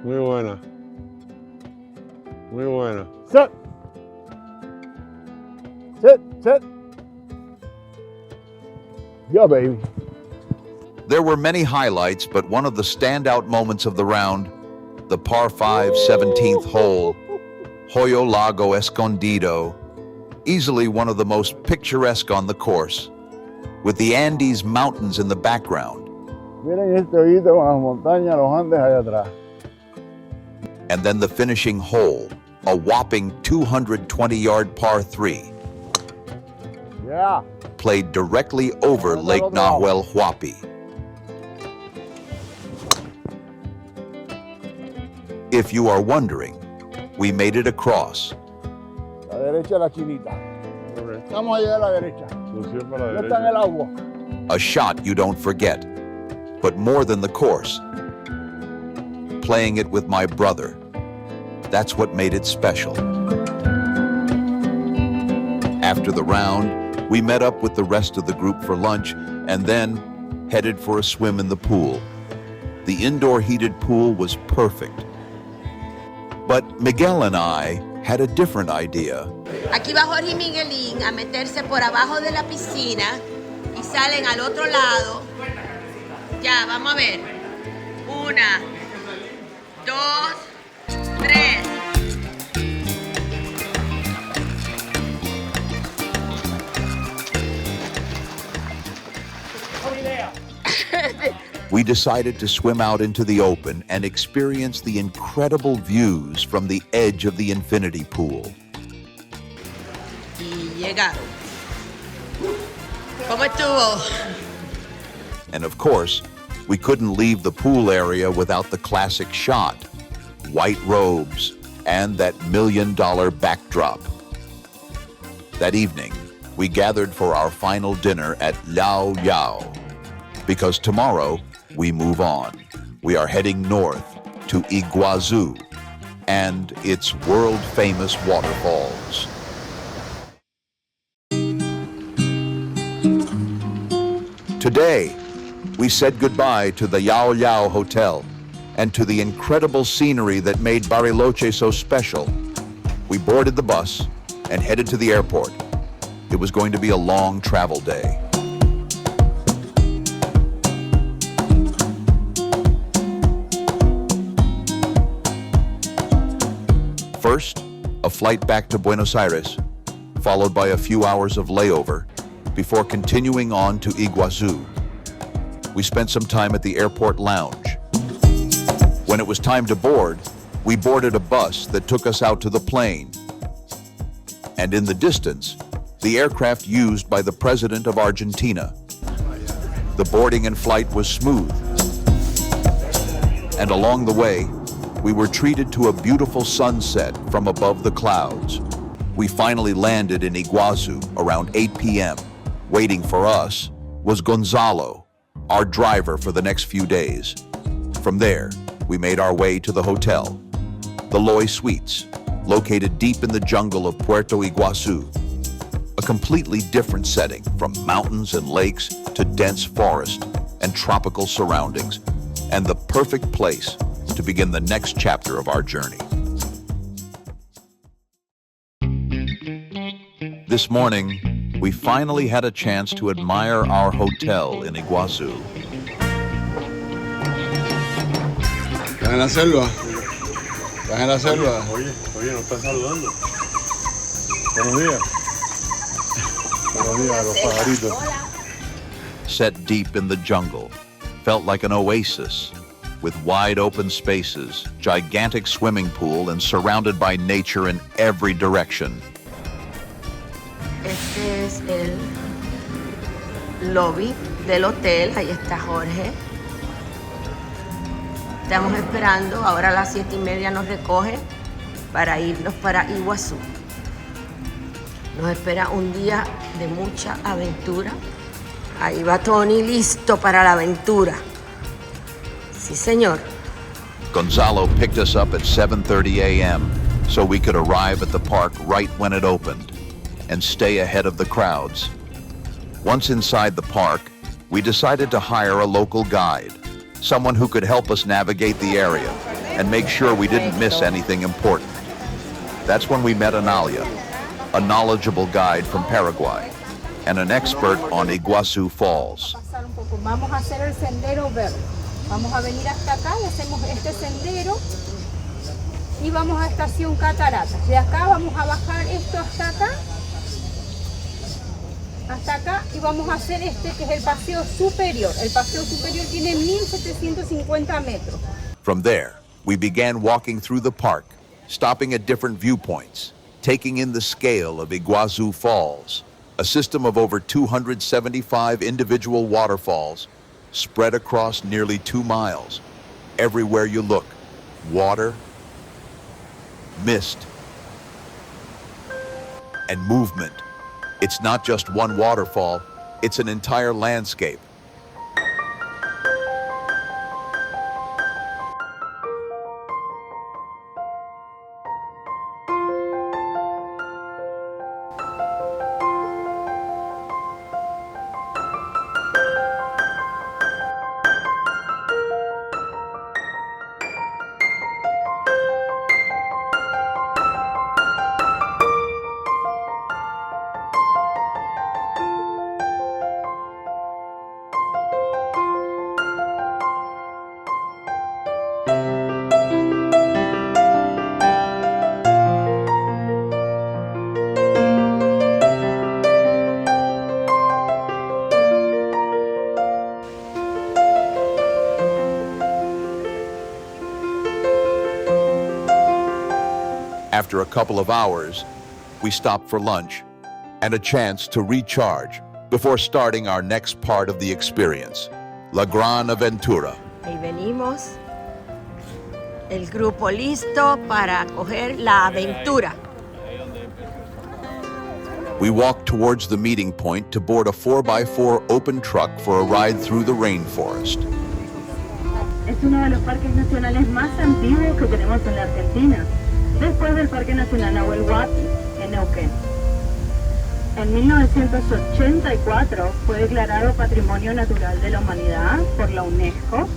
Muy buena. Muy buena. Set. Set, set. Yeah, baby. There were many highlights, but one of the standout moments of the round, the par 5 17th hole, Hoyo Lago Escondido, easily one of the most picturesque on the course, with the Andes Mountains in the background. Miren este hoyito con las montañas, los Andes allá atrás. And then the finishing hole, a whopping 220-yard par 3. Yeah. Played directly over Lake Nahuel Huapi. If you are wondering, we made it across. La derecha la chinita. Estamos allá a la derecha. Ya está en el agua. A shot you don't forget, but more than the course, playing it with my brother. That's what made it special. After the round, we met up with the rest of the group for lunch and then headed for a swim in the pool. The indoor heated pool was perfect. But Miguel and I had a different idea. Aquí va Jorge y Miguelín a meterse por abajo de la piscina y salen al otro lado. Ya, vamos a ver. 1, 2, 3. We decided to swim out into the open and experience the incredible views from the edge of the infinity pool. Y llegaron. ¿Cómo estuvo? And of course, we couldn't leave the pool area without the classic shot, white robes, and that $1 million backdrop. That evening, we gathered for our final dinner at Lao Yao, because tomorrow we move on. We are heading north to Iguazu and its world-famous waterfalls. Today, we said goodbye to the Yao Yao Hotel and to the incredible scenery that made Bariloche so special. We boarded the bus and headed to the airport. It was going to be a long travel day. First, a flight back to Buenos Aires, followed by a few hours of layover, before continuing on to Iguazu. We spent some time at the airport lounge. When it was time to board, we boarded a bus that took us out to the plane. And in the distance, the aircraft used by the President of Argentina. The boarding and flight was smooth. And along the way, we were treated to a beautiful sunset from above the clouds. We finally landed in Iguazu around 8 p.m. Waiting for us was Gonzalo, our driver for the next few days. From there, we made our way to the hotel, the Loy Suites, located deep in the jungle of Puerto Iguazu. A completely different setting from mountains and lakes to dense forest and tropical surroundings, and the perfect place to begin the next chapter of our journey. This morning, we finally had a chance to admire our hotel in Iguazu. ¿Estás en la selva? ¿Estás en la selva? Oye, nos están saludando. Buenos días. Buenos días, los pajaritos. Set deep in the jungle, felt like an oasis, with wide open spaces, gigantic swimming pool, and surrounded by nature in every direction. Este es el lobby del hotel, ahí está Jorge. Estamos esperando, ahora a las 7:30 nos recogen para irnos para Iguazú. Nos espera un día de mucha aventura. Ahí va Tony listo para la aventura. Sí, señor. Gonzalo picked us up at 7:30 a.m. so we could arrive at the park right when it opened and stay ahead of the crowds. Once inside the park, we decided to hire a local guide, someone who could help us navigate the area and make sure we didn't miss anything important. That's when we met Analia, a knowledgeable guide from Paraguay and an expert on Iguazu Falls. Vamos a hacer el sendero verde. Vamos a venir hasta acá y hacemos este sendero y vamos a Estación Cataratas. De acá vamos a bajar esto hasta acá y vamos a hacer este que es el paseo superior. El paseo superior tiene 1750 metros. From there, we began walking through the park, stopping at different viewpoints, taking in the scale of Iguazu Falls, a system of over 275 individual waterfalls spread across nearly 2 miles. Everywhere you look, water, mist, and movement. It's not just one waterfall, it's an entire landscape. After a couple of hours, we stopped for lunch and a chance to recharge before starting our next part of the experience, La Gran Aventura. Ahí venimos, el grupo listo para coger la aventura. We walked towards the meeting point to board a 4x4 open truck for a ride through the rainforest. Es uno de los parques nacionales más antiguos que tenemos en la Argentina, después del Parque Nacional Nahuel Huapi, en Neuquén. En 1984 fue declarado Patrimonio Natural de la Humanidad por la UNESCO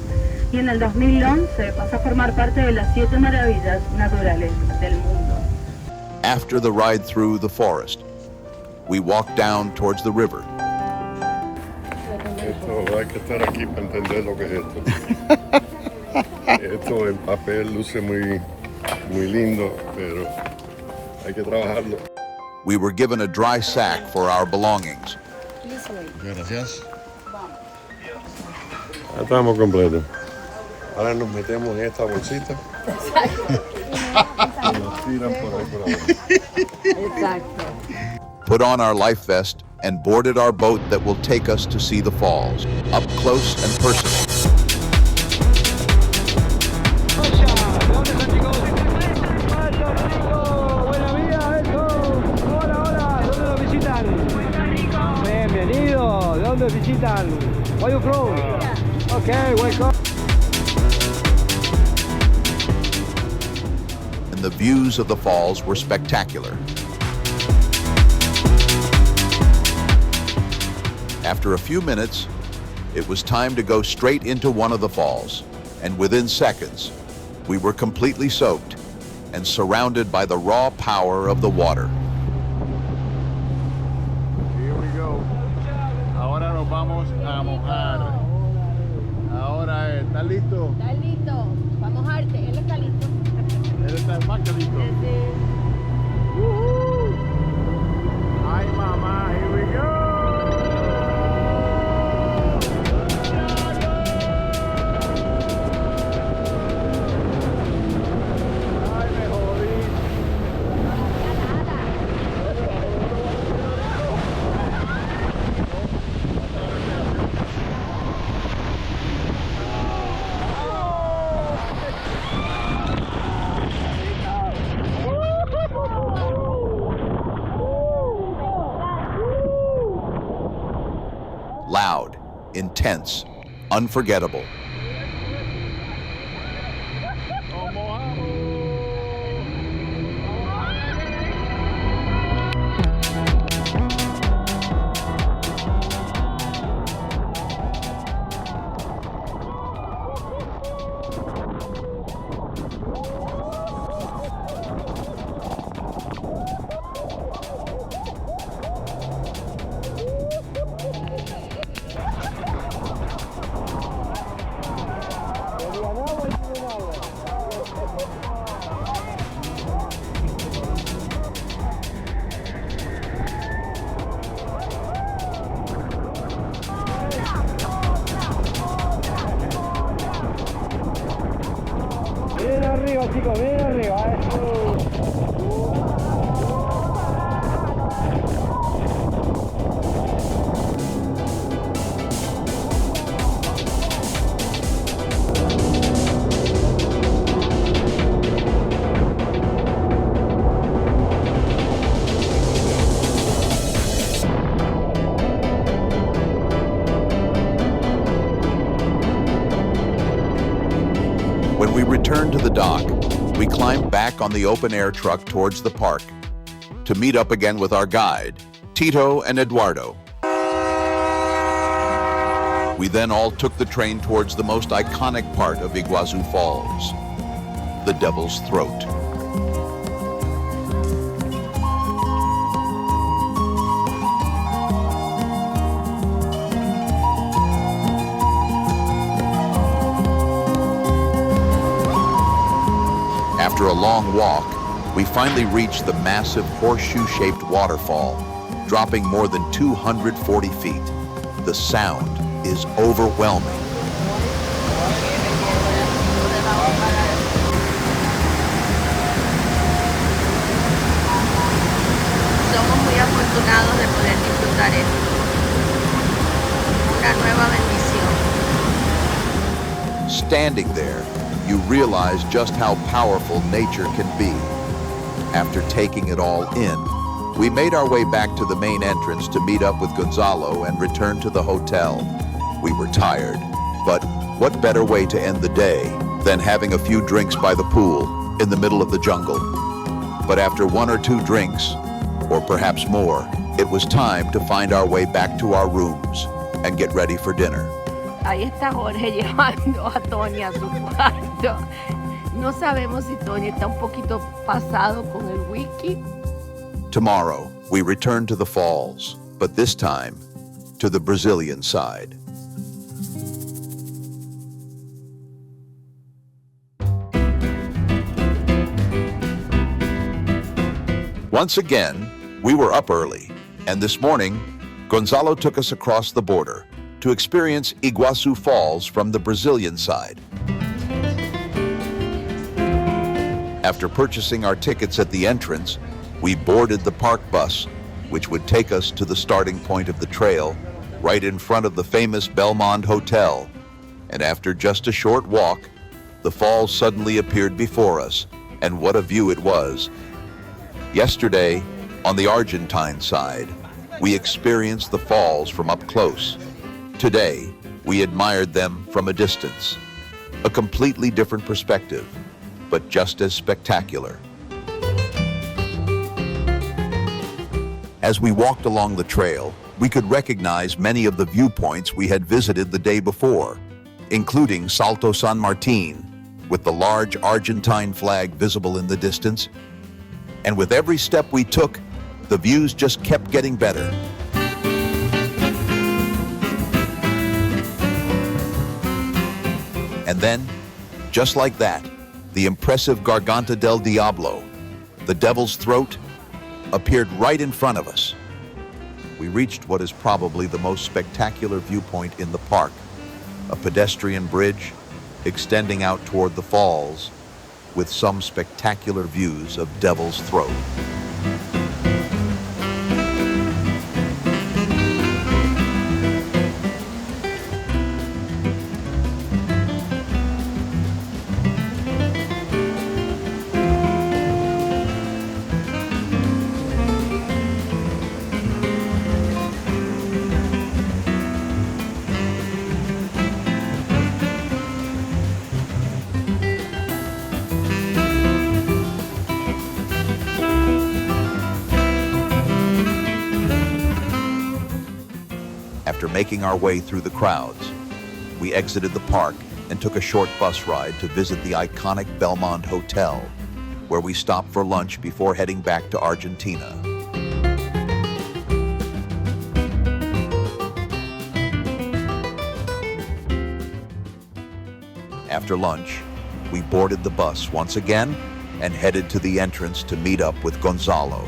y en el 2011 pasó a formar parte de las 7 maravillas naturales del mundo. After the ride through the forest, we walked down towards the river. Esto hay que estar aquí para entender lo que es esto. Esto en papel luce muy lindo, pero hay que trabajarlo. We were given a dry sack for our belongings. Gracias. Ya estamos completos. Ahora nos metemos en esta bolsita. Y nos tiran por ahí por abajo. Exacto. Put on our life vest and boarded our boat that will take us to see the falls, up close and personal. Bienvenido, ¿de dónde visitan? Where you from? Okay, welcome. And the views of the falls were spectacular. After a few minutes, it was time to go straight into one of the falls, and within seconds, we were completely soaked and surrounded by the raw power of the water. Here we go. Ahora nos vamos a mojar. Ahora, ¿estás listo? ¿Estás listo? Vamos a mojarte, él está listo. Él está más que listo. Ay, mamá, here we go. Loud, intense, unforgettable. Bien arriba, chicos, bien arriba, When we returned to the dock, we climbed back on the open-air truck towards the park to meet up again with our guide, Tito and Eduardo. We then all took the train towards the most iconic part of Iguazu Falls, the Devil's Throat. After a long walk, we finally reached the massive horseshoe-shaped waterfall, dropping more than 240 feet. The sound is overwhelming. Somos muy afortunados de poder disfrutar esto. Una nueva bendición. Standing there, you realize just how powerful nature can be. After taking it all in, we made our way back to the main entrance to meet up with Gonzalo and return to the hotel. We were tired, but what better way to end the day than having a few drinks by the pool in the middle of the jungle? But after one or two drinks, or perhaps more, it was time to find our way back to our rooms and get ready for dinner. Ahí está Jorge llevando a Tony a su cuarto. No sabemos si Tony está un poquito pasado con el whisky. Tomorrow, we return to the falls, but this time to the Brazilian side. Once again, we were up early, and this morning, Gonzalo took us across the border to experience Iguazu Falls from the Brazilian side. After purchasing our tickets at the entrance, we boarded the park bus, which would take us to the starting point of the trail, right in front of the famous Belmond Hotel. And after just a short walk, the falls suddenly appeared before us, and what a view it was. Yesterday, on the Argentine side, we experienced the falls from up close. Today, we admired them from a distance. A completely different perspective, but just as spectacular. As we walked along the trail, we could recognize many of the viewpoints we had visited the day before, including Salto San Martin, with the large Argentine flag visible in the distance. And with every step we took, the views just kept getting better. And then, just like that, the impressive Garganta del Diablo, the Devil's Throat, appeared right in front of us. We reached what is probably the most spectacular viewpoint in the park, a pedestrian bridge extending out toward the falls with some spectacular views of Devil's Throat. After making our way through the crowds, we exited the park and took a short bus ride to visit the iconic Belmont Hotel, where we stopped for lunch before heading back to Argentina. After lunch, we boarded the bus once again and headed to the entrance to meet up with Gonzalo.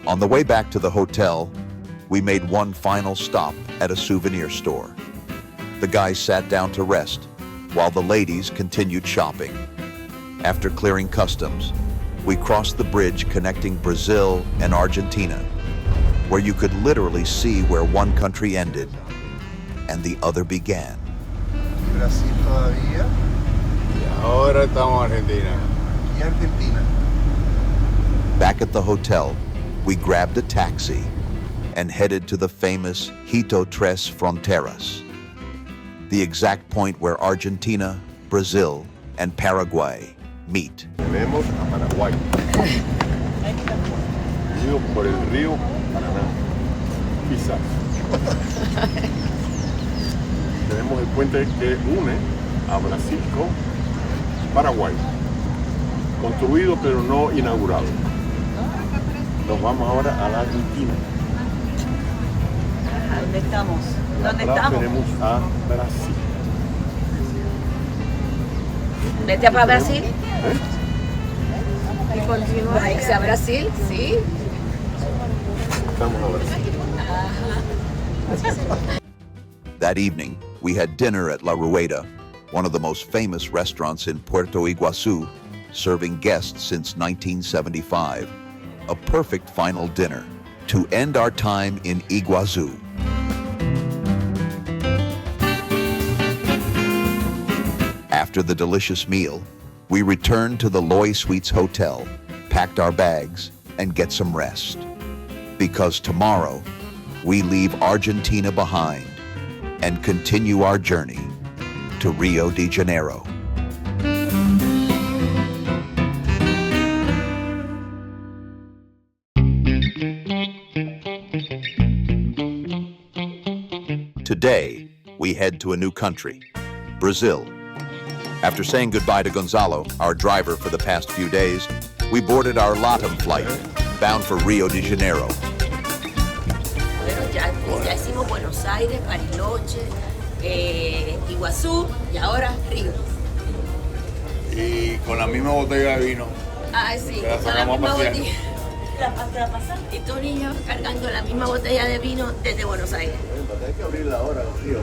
On the way back to the hotel, we made one final stop at a souvenir store. The guys sat down to rest while the ladies continued shopping. After clearing customs, we crossed the bridge connecting Brazil and Argentina, where you could literally see where one country ended and the other began. Brasil todavía. Y ahora estamos en Argentina. Y Argentina. Back at the hotel, we grabbed a taxi and headed to the famous Hito Tres Fronteras, the exact point where Argentina, Brazil, and Paraguay meet. Tenemos a Paraguay. Unido por el río Paraná. Quizás. Tenemos el puente que une a Brasil con Paraguay. Construido pero no inaugurado. Nos vamos ahora a la Argentina. ¿Dónde estamos? ¿Dónde Atrás estamos? tenemos a Brasil. ¿Vete para Brasil? ¿Eh? ¿Y continúa a irse a Brasil? Sí. Estamos a Brasil. That evening, we had dinner at La Rueda, one of the most famous restaurants in Puerto Iguazu, serving guests since 1975. A perfect final dinner to end our time in Iguazu. After the delicious meal, we returned to the Loy Suites Hotel, packed our bags, and get some rest. Because tomorrow, we leave Argentina behind and continue our journey to Rio de Janeiro. Today, we head to a new country, Brazil. After saying goodbye to Gonzalo, our driver for the past few days, we boarded our LATAM flight, bound for Rio de Janeiro. Bueno, ya hicimos Buenos Aires, Bariloche, Iguazú y ahora Río. Y con la misma botella de vino. Ay, sí, Que la con la sacamos a misma pasear. botella. La pasar. Y tu niño cargando la misma botella de vino desde Buenos Aires. Hay que abrirla ahora, Río.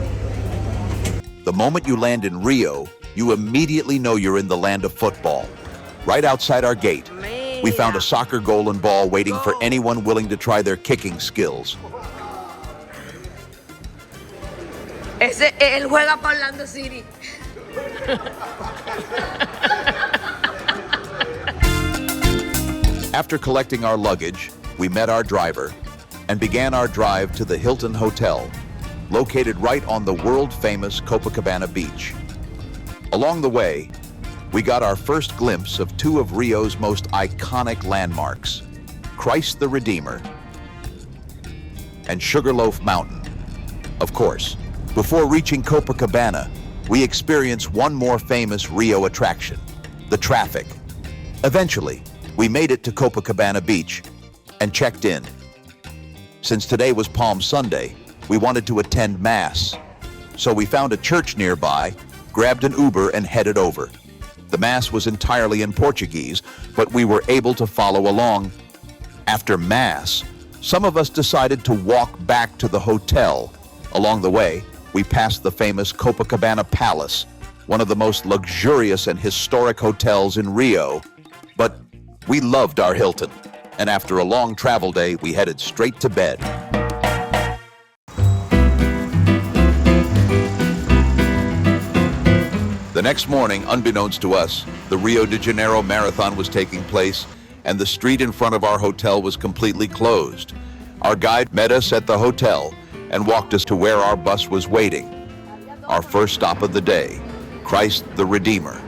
The moment you land in Rio, you immediately know you're in the land of football. Right outside our gate, we found a soccer goal and ball waiting for anyone willing to try their kicking skills. Él juega para Orlando City. After collecting our luggage, we met our driver and began our drive to the Hilton Hotel, located right on the world-famous Copacabana beach. Along the way, we got our first glimpse of two of Rio's most iconic landmarks, Christ the Redeemer and Sugarloaf Mountain. Of course, before reaching Copacabana, we experienced one more famous Rio attraction, the traffic. Eventually, we made it to Copacabana Beach and checked in. Since today was Palm Sunday, we wanted to attend Mass. So we found a church nearby, grabbed an Uber, and headed over. The Mass was entirely in Portuguese, but we were able to follow along. After Mass, some of us decided to walk back to the hotel. Along the way, we passed the famous Copacabana Palace, one of the most luxurious and historic hotels in Rio. But we loved our Hilton, and after a long travel day, we headed straight to bed. The next morning, unbeknownst to us, the Rio de Janeiro Marathon was taking place, and the street in front of our hotel was completely closed. Our guide met us at the hotel and walked us to where our bus was waiting. Our first stop of the day, Christ the Redeemer.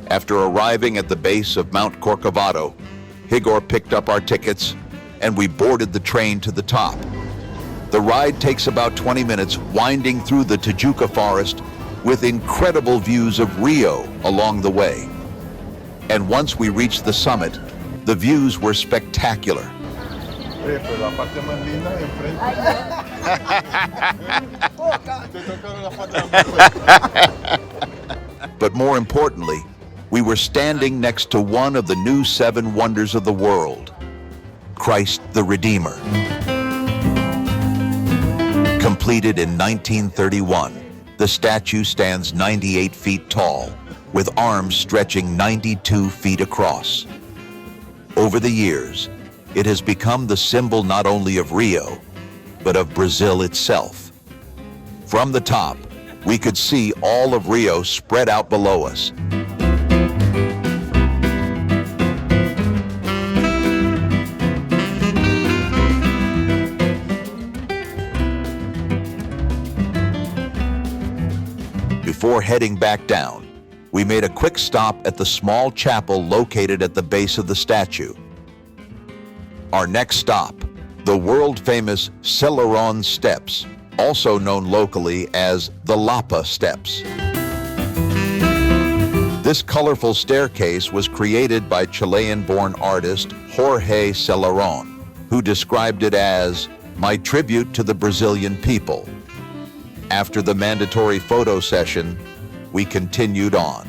After arriving at the base of Mount Corcovado, Higor picked up our tickets and we boarded the train to the top. The ride takes about 20 minutes winding through the Tijuca forest with incredible views of Rio along the way. And once we reached the summit, the views were spectacular. Oye, pero la parte más linda es enfrente. But more importantly, we were standing next to one of the new 7 wonders of the world, Christ the Redeemer. Completed in 1931, the statue stands 98 feet tall, with arms stretching 92 feet across. Over the years, it has become the symbol not only of Rio, but of Brazil itself. From the top, we could see all of Rio spread out below us. Before heading back down, we made a quick stop at the small chapel located at the base of the statue. Our next stop, the world-famous Celeron Steps, also known locally as the Lapa Steps. This colorful staircase was created by Chilean-born artist Jorge Celeron, who described it as my tribute to the Brazilian people. After the mandatory photo session, we continued on.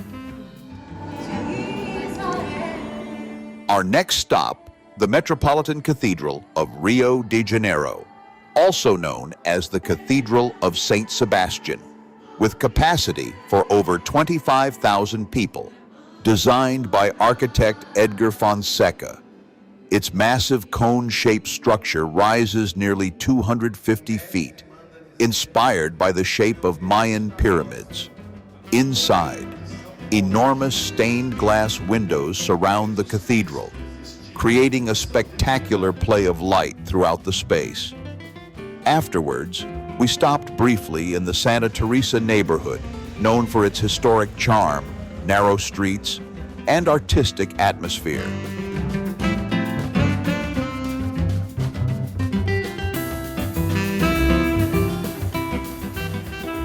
Our next stop, the Metropolitan Cathedral of Rio de Janeiro, also known as the Cathedral of Saint Sebastian, with capacity for over 25,000 people, designed by architect Edgar Fonseca. Its massive cone-shaped structure rises nearly 250 feet, inspired by the shape of Mayan pyramids. Inside, enormous stained glass windows surround the cathedral, creating a spectacular play of light throughout the space. Afterwards, we stopped briefly in the Santa Teresa neighborhood, known for its historic charm, narrow streets, and artistic atmosphere.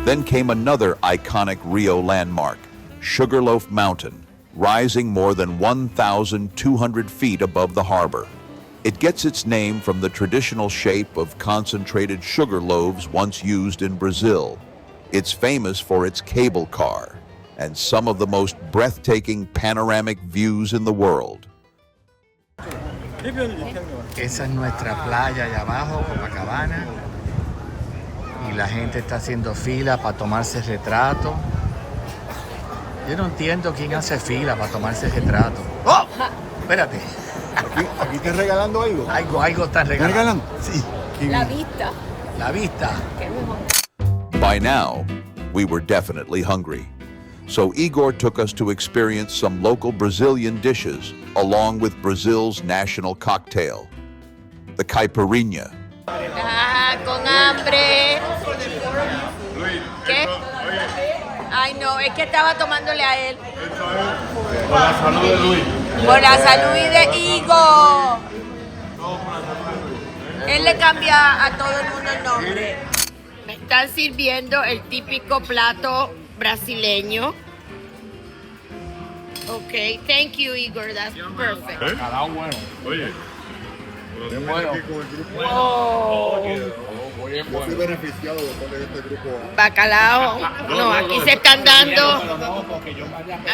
Then came another iconic Rio landmark, Sugarloaf Mountain, rising more than 1,200 feet above the harbor. It gets its name from the traditional shape of concentrated sugar loaves once used in Brazil. It's famous for its cable car and some of the most breathtaking panoramic views in the world. Esa es nuestra playa allá abajo, Copacabana. Y la gente está haciendo fila para tomarse retrato. Yo no entiendo quién hace fila para tomarse retrato. ¡Oh! Espérate. ¿Aquí estás regalando algo? Algo están regalando. Sí. La vista. La vista. By now, we were definitely hungry. So Igor took us to experience some local Brazilian dishes along with Brazil's national cocktail, the caipirinha. Con hambre. ¿Qué? Ay, no, es que estaba tomándole a él. Por la salud de Luis. Por la salud de Igor. Él le cambia a todo el mundo el nombre. Me están sirviendo el típico plato brasileño. Okay, thank you, Igor. That's perfect. Bacalao bueno. Oye. Bien bueno. Oh. Yo fui beneficiado después de este grupo. Bacalao. No, aquí se están dando.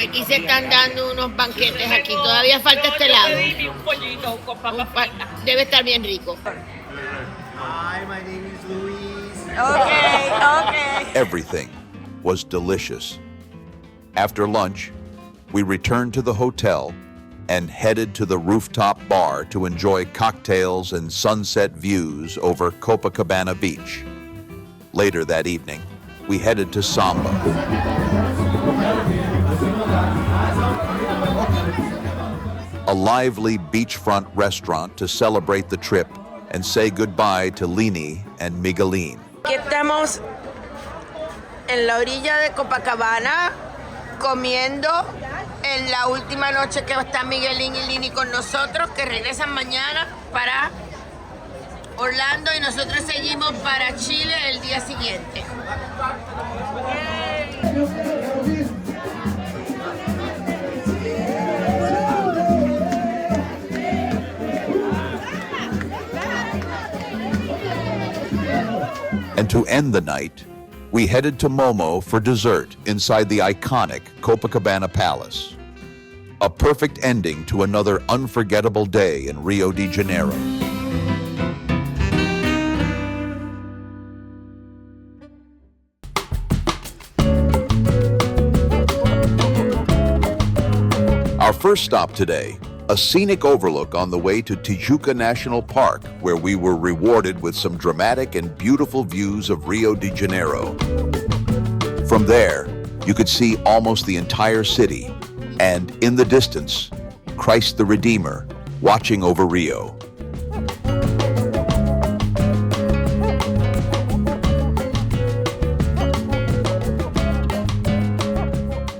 Aquí se están dando unos banquetes aquí. Todavía falta este lado. Debe estar bien rico. Hi, my name is Luis. Okay. Everything was delicious. After lunch, we returned to the hotel and headed to the rooftop bar to enjoy cocktails and sunset views over Copacabana Beach. Later that evening, we headed to Samba. A lively beachfront restaurant to celebrate the trip and say goodbye to Lini and Miguelín. Aquí estamos en la orilla de Copacabana comiendo en la última noche que está Miguelín y Lini con nosotros, que regresan mañana para Orlando y nosotros seguimos para Chile el día siguiente. And to end the night, we headed to Momo for dessert inside the iconic Copacabana Palace. A perfect ending to another unforgettable day in Rio de Janeiro. Our first stop today, a scenic overlook on the way to Tijuca National Park, where we were rewarded with some dramatic and beautiful views of Rio de Janeiro. From there, you could see almost the entire city, and in the distance, Christ the Redeemer watching over Rio.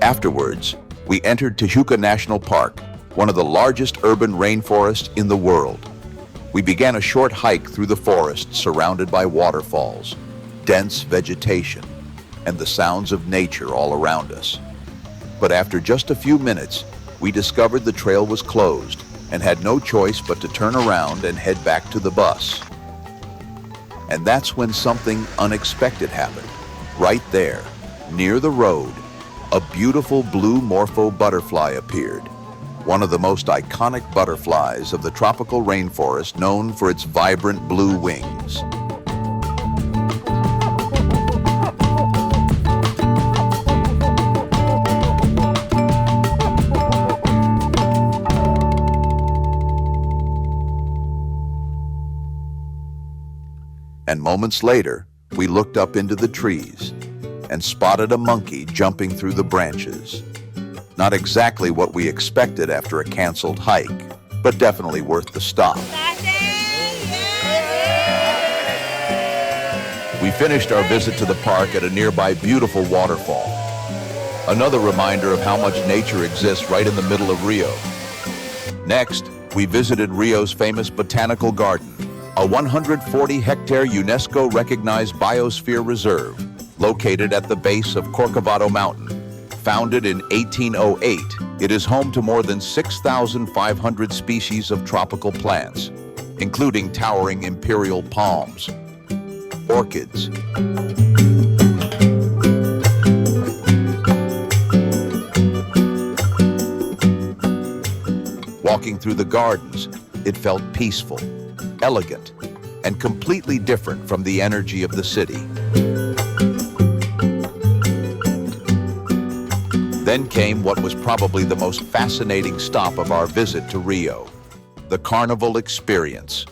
Afterwards, we entered Tijuca National Park, one of the largest urban rainforests in the world. We began a short hike through the forest surrounded by waterfalls, dense vegetation, and the sounds of nature all around us. But after just a few minutes, we discovered the trail was closed and had no choice but to turn around and head back to the bus. And that's when something unexpected happened. Right there, near the road, a beautiful blue morpho butterfly appeared, one of the most iconic butterflies of the tropical rainforest, known for its vibrant blue wings. And moments later, we looked up into the trees and spotted a monkey jumping through the branches. Not exactly what we expected after a canceled hike, but definitely worth the stop. We finished our visit to the park at a nearby beautiful waterfall. Another reminder of how much nature exists right in the middle of Rio. Next, we visited Rio's famous botanical garden, a 140-hectare UNESCO-recognized biosphere reserve located at the base of Corcovado Mountain. Founded in 1808, it is home to more than 6,500 species of tropical plants, including towering imperial palms, orchids, walking through the gardens, it felt peaceful, elegant, and completely different from the energy of the city. Then came what was probably the most fascinating stop of our visit to Rio, the Carnival experience.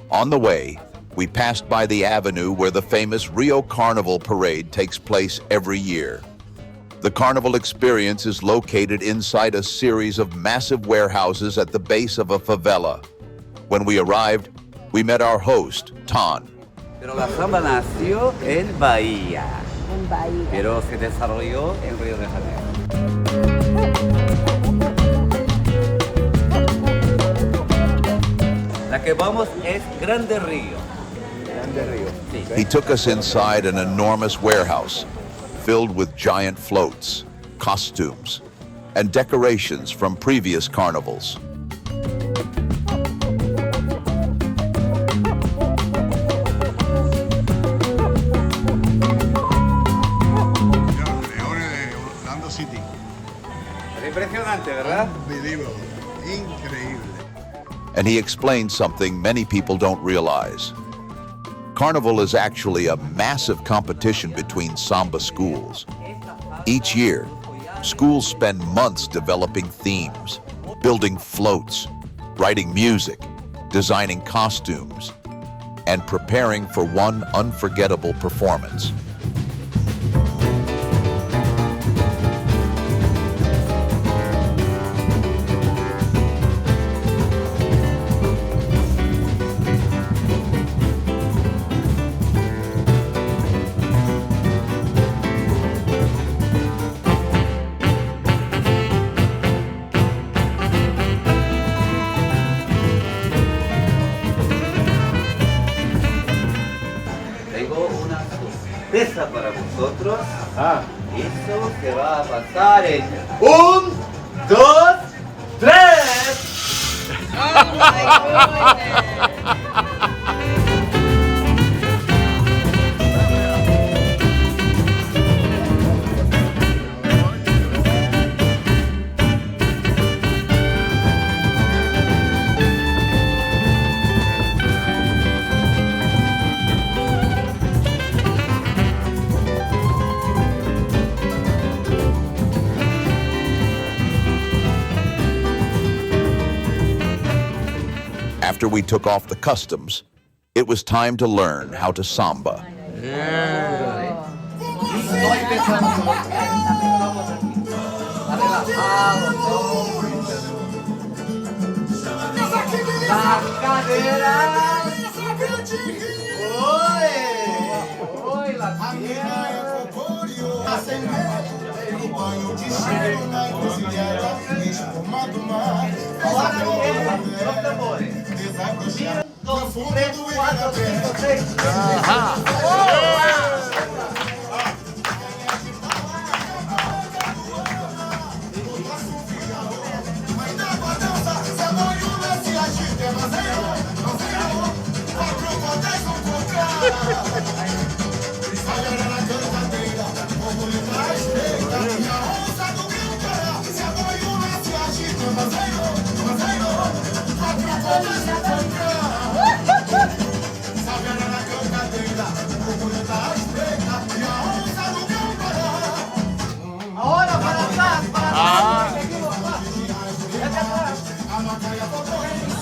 On the way, we passed by the avenue where the famous Rio Carnival Parade takes place every year. The Carnival experience is located inside a series of massive warehouses at the base of a favela. When we arrived, we met our host, Tan. Pero la samba nació en Bahía. En Bahía. Pero se desarrolló en Río de Janeiro. La que vamos es Grande Río. Grande Río. Sí. He took us inside an enormous warehouse filled with giant floats, costumes, and decorations from previous carnivals. Impresionante, ¿verdad? Unbelievable. Increíble. And he explained something many people don't realize. Carnival is actually a massive competition between samba schools. Each year, schools spend months developing themes, building floats, writing music, designing costumes, and preparing for one unforgettable performance. una sorpresa para vosotros. Eso se va a pasar en 1, 2, 3. After we took off the customs, it was time to learn how to samba.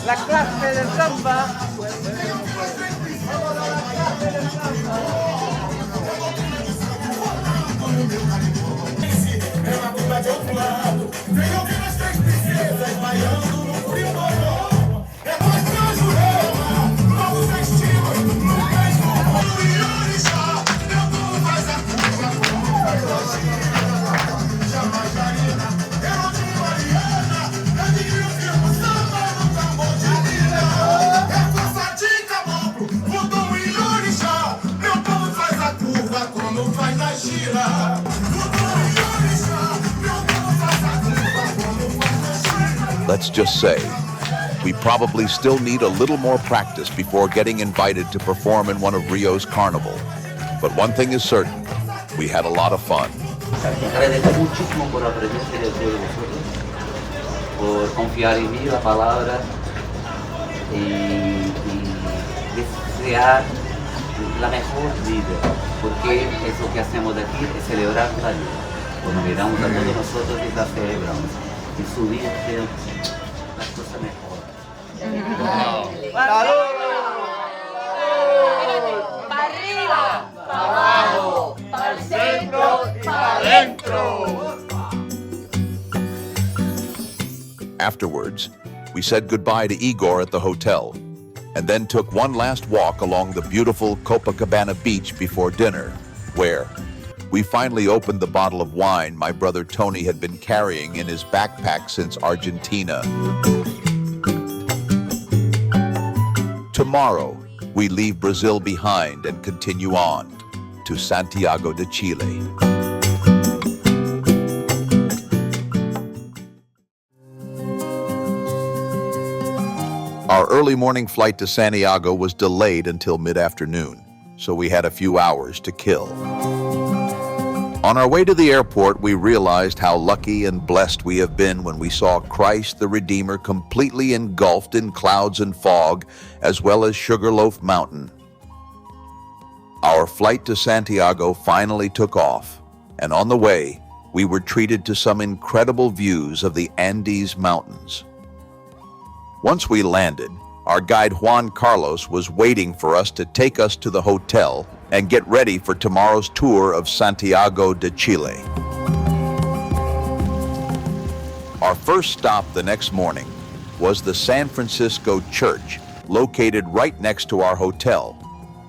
La clase del samba. Let's just say, we probably still need a little more practice before getting invited to perform in one of Rio's carnival. But one thing is certain, we had a lot of fun. Agradezco muchísimo por aprender de todos vosotros, por confiar en mí la palabra y desear la mejor vida, porque es lo que hacemos de aquí, es celebrar la vida. Cuando miramos a todos nosotros y la celebramos. Y subir las cosas mejor. ¡Para arriba! ¡Para abajo! ¡Para el centro y para adentro! Afterwards, we said goodbye to Igor at the hotel, and then took one last walk along the beautiful Copacabana beach before dinner, where we finally opened the bottle of wine my brother Tony had been carrying in his backpack since Argentina. Tomorrow, we leave Brazil behind and continue on to Santiago de Chile. Our early morning flight to Santiago was delayed until mid-afternoon, so we had a few hours to kill. On our way to the airport, we realized how lucky and blessed we have been when we saw Christ the Redeemer completely engulfed in clouds and fog, as well as Sugarloaf Mountain. Our flight to Santiago finally took off, and on the way, we were treated to some incredible views of the Andes Mountains. Once we landed, our guide Juan Carlos was waiting for us to take us to the hotel and get ready for tomorrow's tour of Santiago de Chile. Our first stop the next morning was the San Francisco Church, located right next to our hotel.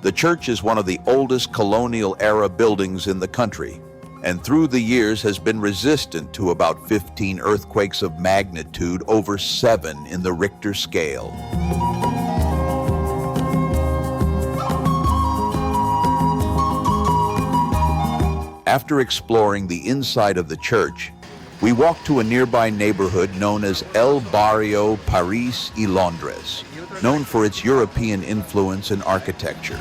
The church is one of the oldest colonial-era buildings in the country, and through the years has been resistant to about 15 earthquakes of magnitude over 7 in the Richter scale. After exploring the inside of the church, we walked to a nearby neighborhood known as El Barrio París y Londres, known for its European influence in architecture.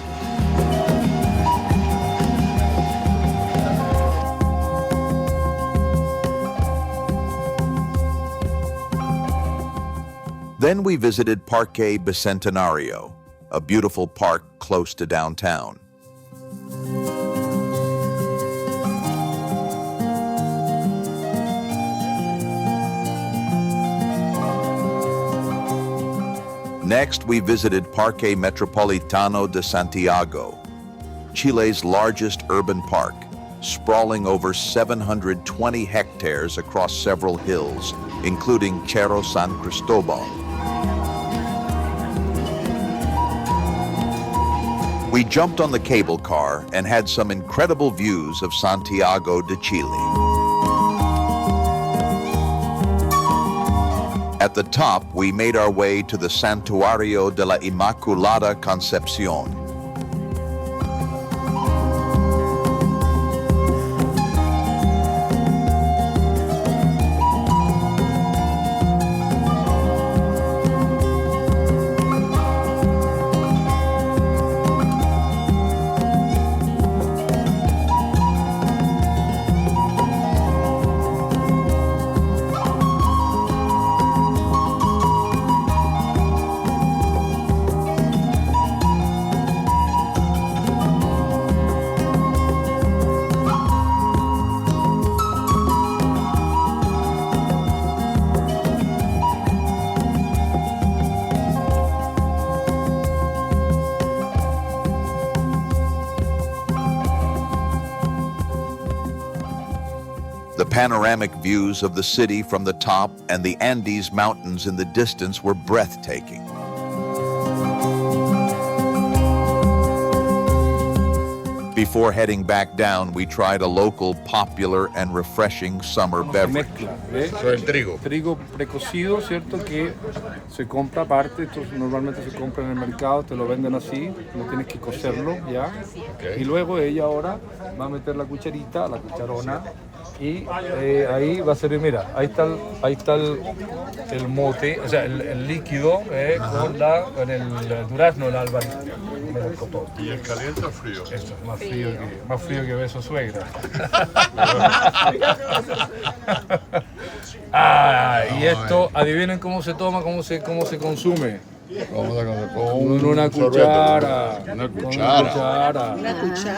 Then we visited Parque Bicentenario, a beautiful park close to downtown. Next, we visited Parque Metropolitano de Santiago, Chile's largest urban park, sprawling over 720 hectares across several hills, including Cerro San Cristobal. We jumped on the cable car and had some incredible views of Santiago de Chile. At the top, we made our way to the Santuario de la Inmaculada Concepción. The panoramic views of the city from the top and the Andes Mountains in the distance were breathtaking. Before heading back down, we tried a local popular and refreshing summer beverage. Sobre el trigo. Trigo precocido, ¿cierto? Que se compra aparte, esto normalmente se compra en el mercado, te lo venden así, no tienes que cocerlo ya. Okay. Y luego ella ahora va a meter la cucharita, la cucharona, y ahí va a ser, mira, ahí está el mote, o sea, el líquido con el durazno, el álbaro. ¿Y es caliente o frío? Esto es más frío que beso suegra. Y esto, adivinen cómo se toma, cómo se consume. Con una cuchara. Una cuchara.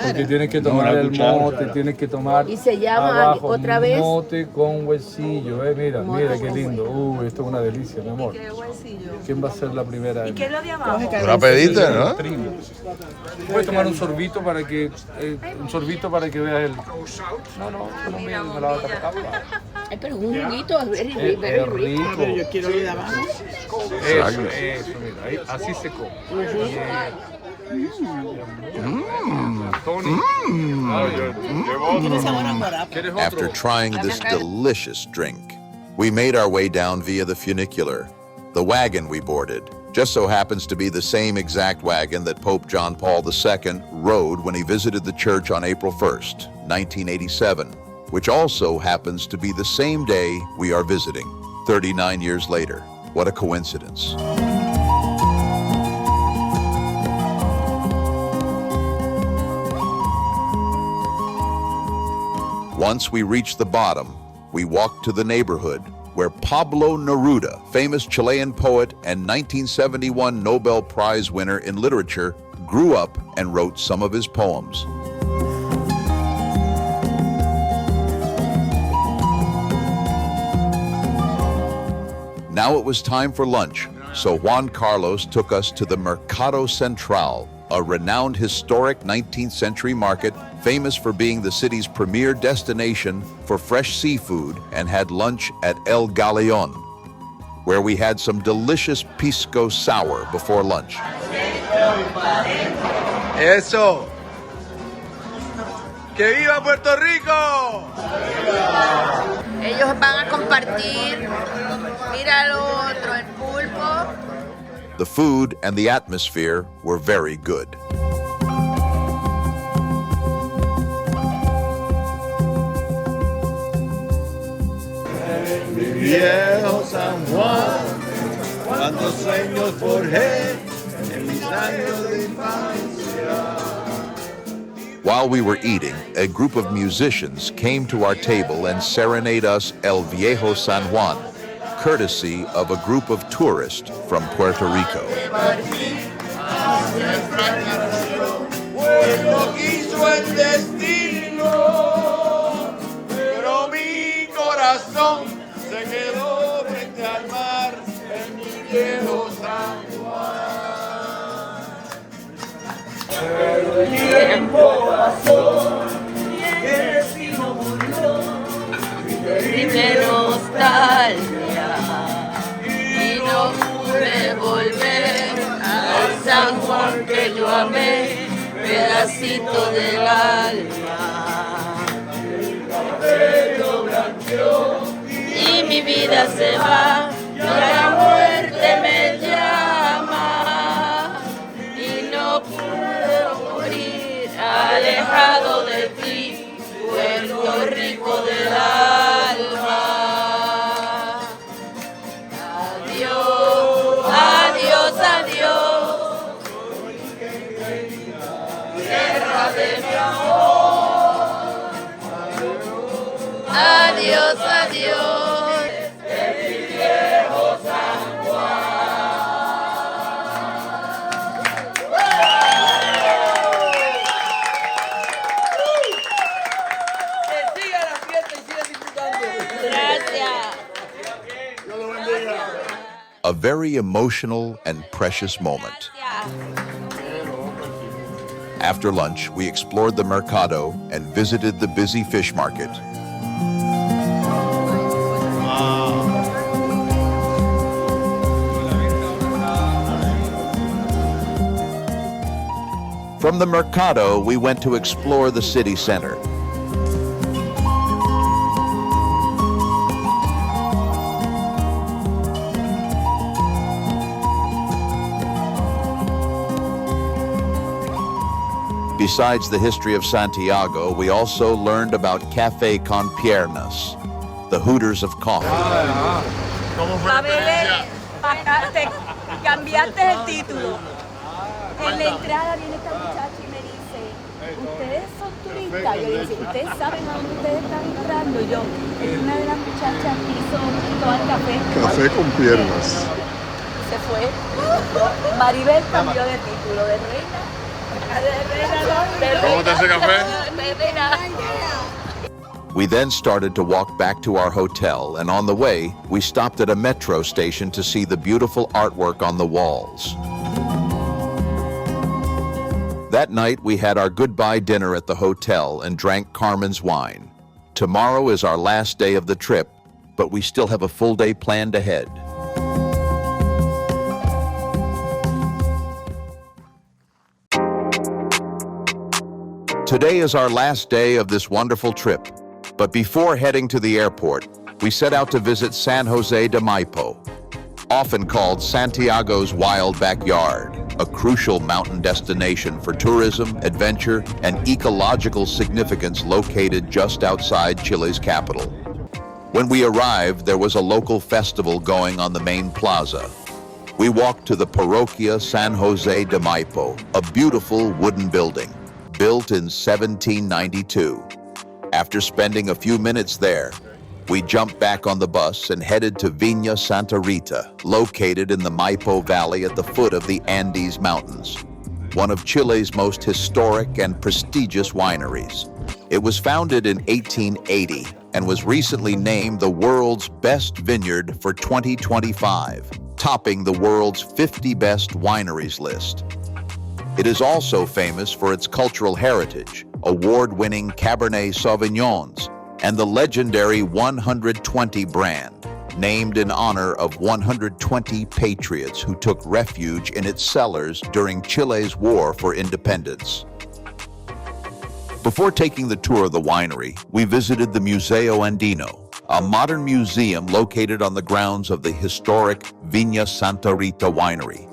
Porque tienes que tomar el mote, tienes que tomar. Y se llama abajo, otra vez. Mote con huesillo, mira qué lindo. Esto es una delicia, mi amor. ¿Qué huesillo? ¿Quién va a ser la primera? ¿Y qué es lo de abajo? Una pedita, ¿no? Puedes tomar un sorbito para que veas el. No, me la va a tapar. Ay, pero un juguito es rico. Yo quiero ir de abajo. Eso, mira, ahí, así se come. After trying this delicious drink, we made our way down via the funicular. The wagon we boarded just so happens to be the same exact wagon that Pope John Paul II rode when he visited the church on April 1st, 1987, which also happens to be the same day we are visiting, 39 years later. What a coincidence. Once we reached the bottom, we walked to the neighborhood where Pablo Neruda, famous Chilean poet and 1971 Nobel Prize winner in literature, grew up and wrote some of his poems. Now it was time for lunch, so Juan Carlos took us to the Mercado Central, a renowned historic 19th century market famous for being the city's premier destination for fresh seafood, and had lunch at El Galeon, where we had some delicious pisco sour before lunch. Eso. ¡Que viva Puerto Rico! Ellos van a compartir. Mira lo otro, el pulpo. The food and the atmosphere were very good. While we were eating, a group of musicians came to our table and serenade us El Viejo San Juan, courtesy of a group of tourists from Puerto Rico. Pero mi corazón se quedó frente al mar en mi viejo San Juan. Pero el tiempo pasó y el destino murió. Terrible nostalgia y no pude volver al San Juan que yo amé, pedacito del alma. Cabello blanqueó Y mi vida se va, y la muerte me llama. Y no pude morir alejado de ti, Puerto Rico del alma. Adiós, adiós, adiós, tierra de mi amor. Adiós, adiós, de mi viejo San Juan. Que siga la fiesta y siga disfrutando. Gracias. Dios lo bendiga. A very emotional and precious moment. After lunch, we explored the mercado and visited the busy fish market. From the mercado, we went to explore the city center. Besides the history of Santiago, we also learned about Café con Piernas, the Hooters of coffee. Pabele, te cambiaste el título. En la entrada viene esta muchacha y me dice, ¿ustedes son turistas? Yo le dije, ¿ustedes saben a dónde ustedes están entrando? Yo, es una de las muchachas que hizo todo el café. Café con piernas. Se fue. Maribel cambió de título, de reina. ¿Cómo está ese café? We then started to walk back to our hotel, and on the way, we stopped at a metro station to see the beautiful artwork on the walls. That night, we had our goodbye dinner at the hotel and drank Carmen's wine. Tomorrow is our last day of the trip, but we still have a full day planned ahead. Today is our last day of this wonderful trip, but before heading to the airport, we set out to visit San Jose de Maipo, often called Santiago's wild backyard, a crucial mountain destination for tourism, adventure, and ecological significance located just outside Chile's capital. When we arrived, there was a local festival going on the main plaza. We walked to the Parroquia San Jose de Maipo, a beautiful wooden building, built in 1792. After spending a few minutes there, we jumped back on the bus and headed to Viña Santa Rita, located in the Maipo Valley at the foot of the Andes Mountains, one of Chile's most historic and prestigious wineries. It was founded in 1880 and was recently named the world's best vineyard for 2025, topping the world's 50 best wineries list. It is also famous for its cultural heritage, award-winning Cabernet Sauvignons, and the legendary 120 brand, named in honor of 120 patriots who took refuge in its cellars during Chile's war for independence. Before taking the tour of the winery, we visited the Museo Andino, a modern museum located on the grounds of the historic Viña Santa Rita winery.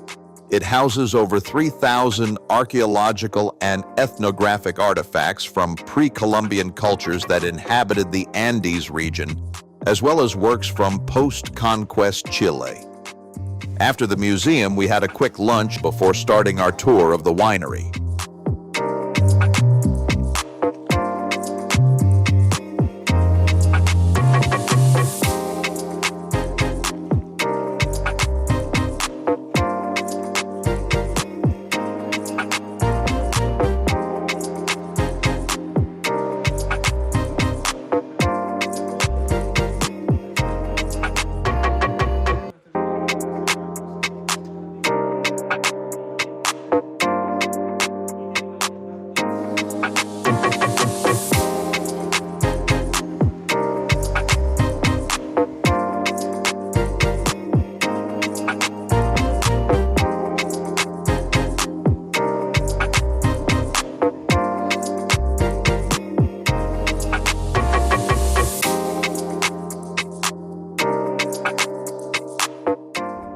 It houses over 3,000 archaeological and ethnographic artifacts from pre-Columbian cultures that inhabited the Andes region, as well as works from post-conquest Chile. After the museum, we had a quick lunch before starting our tour of the winery.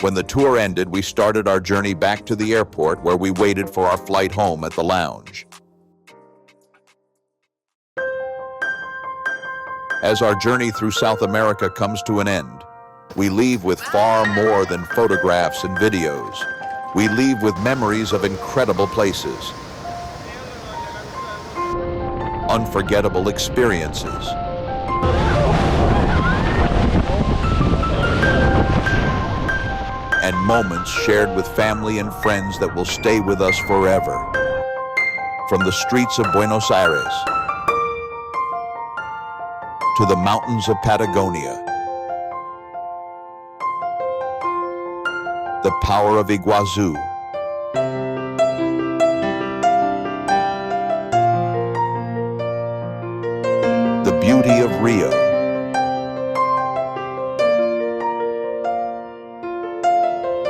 When the tour ended, we started our journey back to the airport where we waited for our flight home at the lounge. As our journey through South America comes to an end, we leave with far more than photographs and videos. We leave with memories of incredible places, unforgettable experiences, and moments shared with family and friends that will stay with us forever. From the streets of Buenos Aires to the mountains of Patagonia, the power of Iguazu, the beauty of Rio,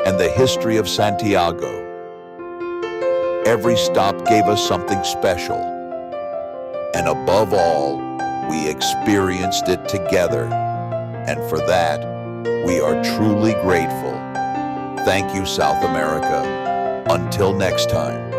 and the history of Santiago. Every stop gave us something special, and above all, we experienced it together, and for that, we are truly grateful. Thank you, South America. Until next time.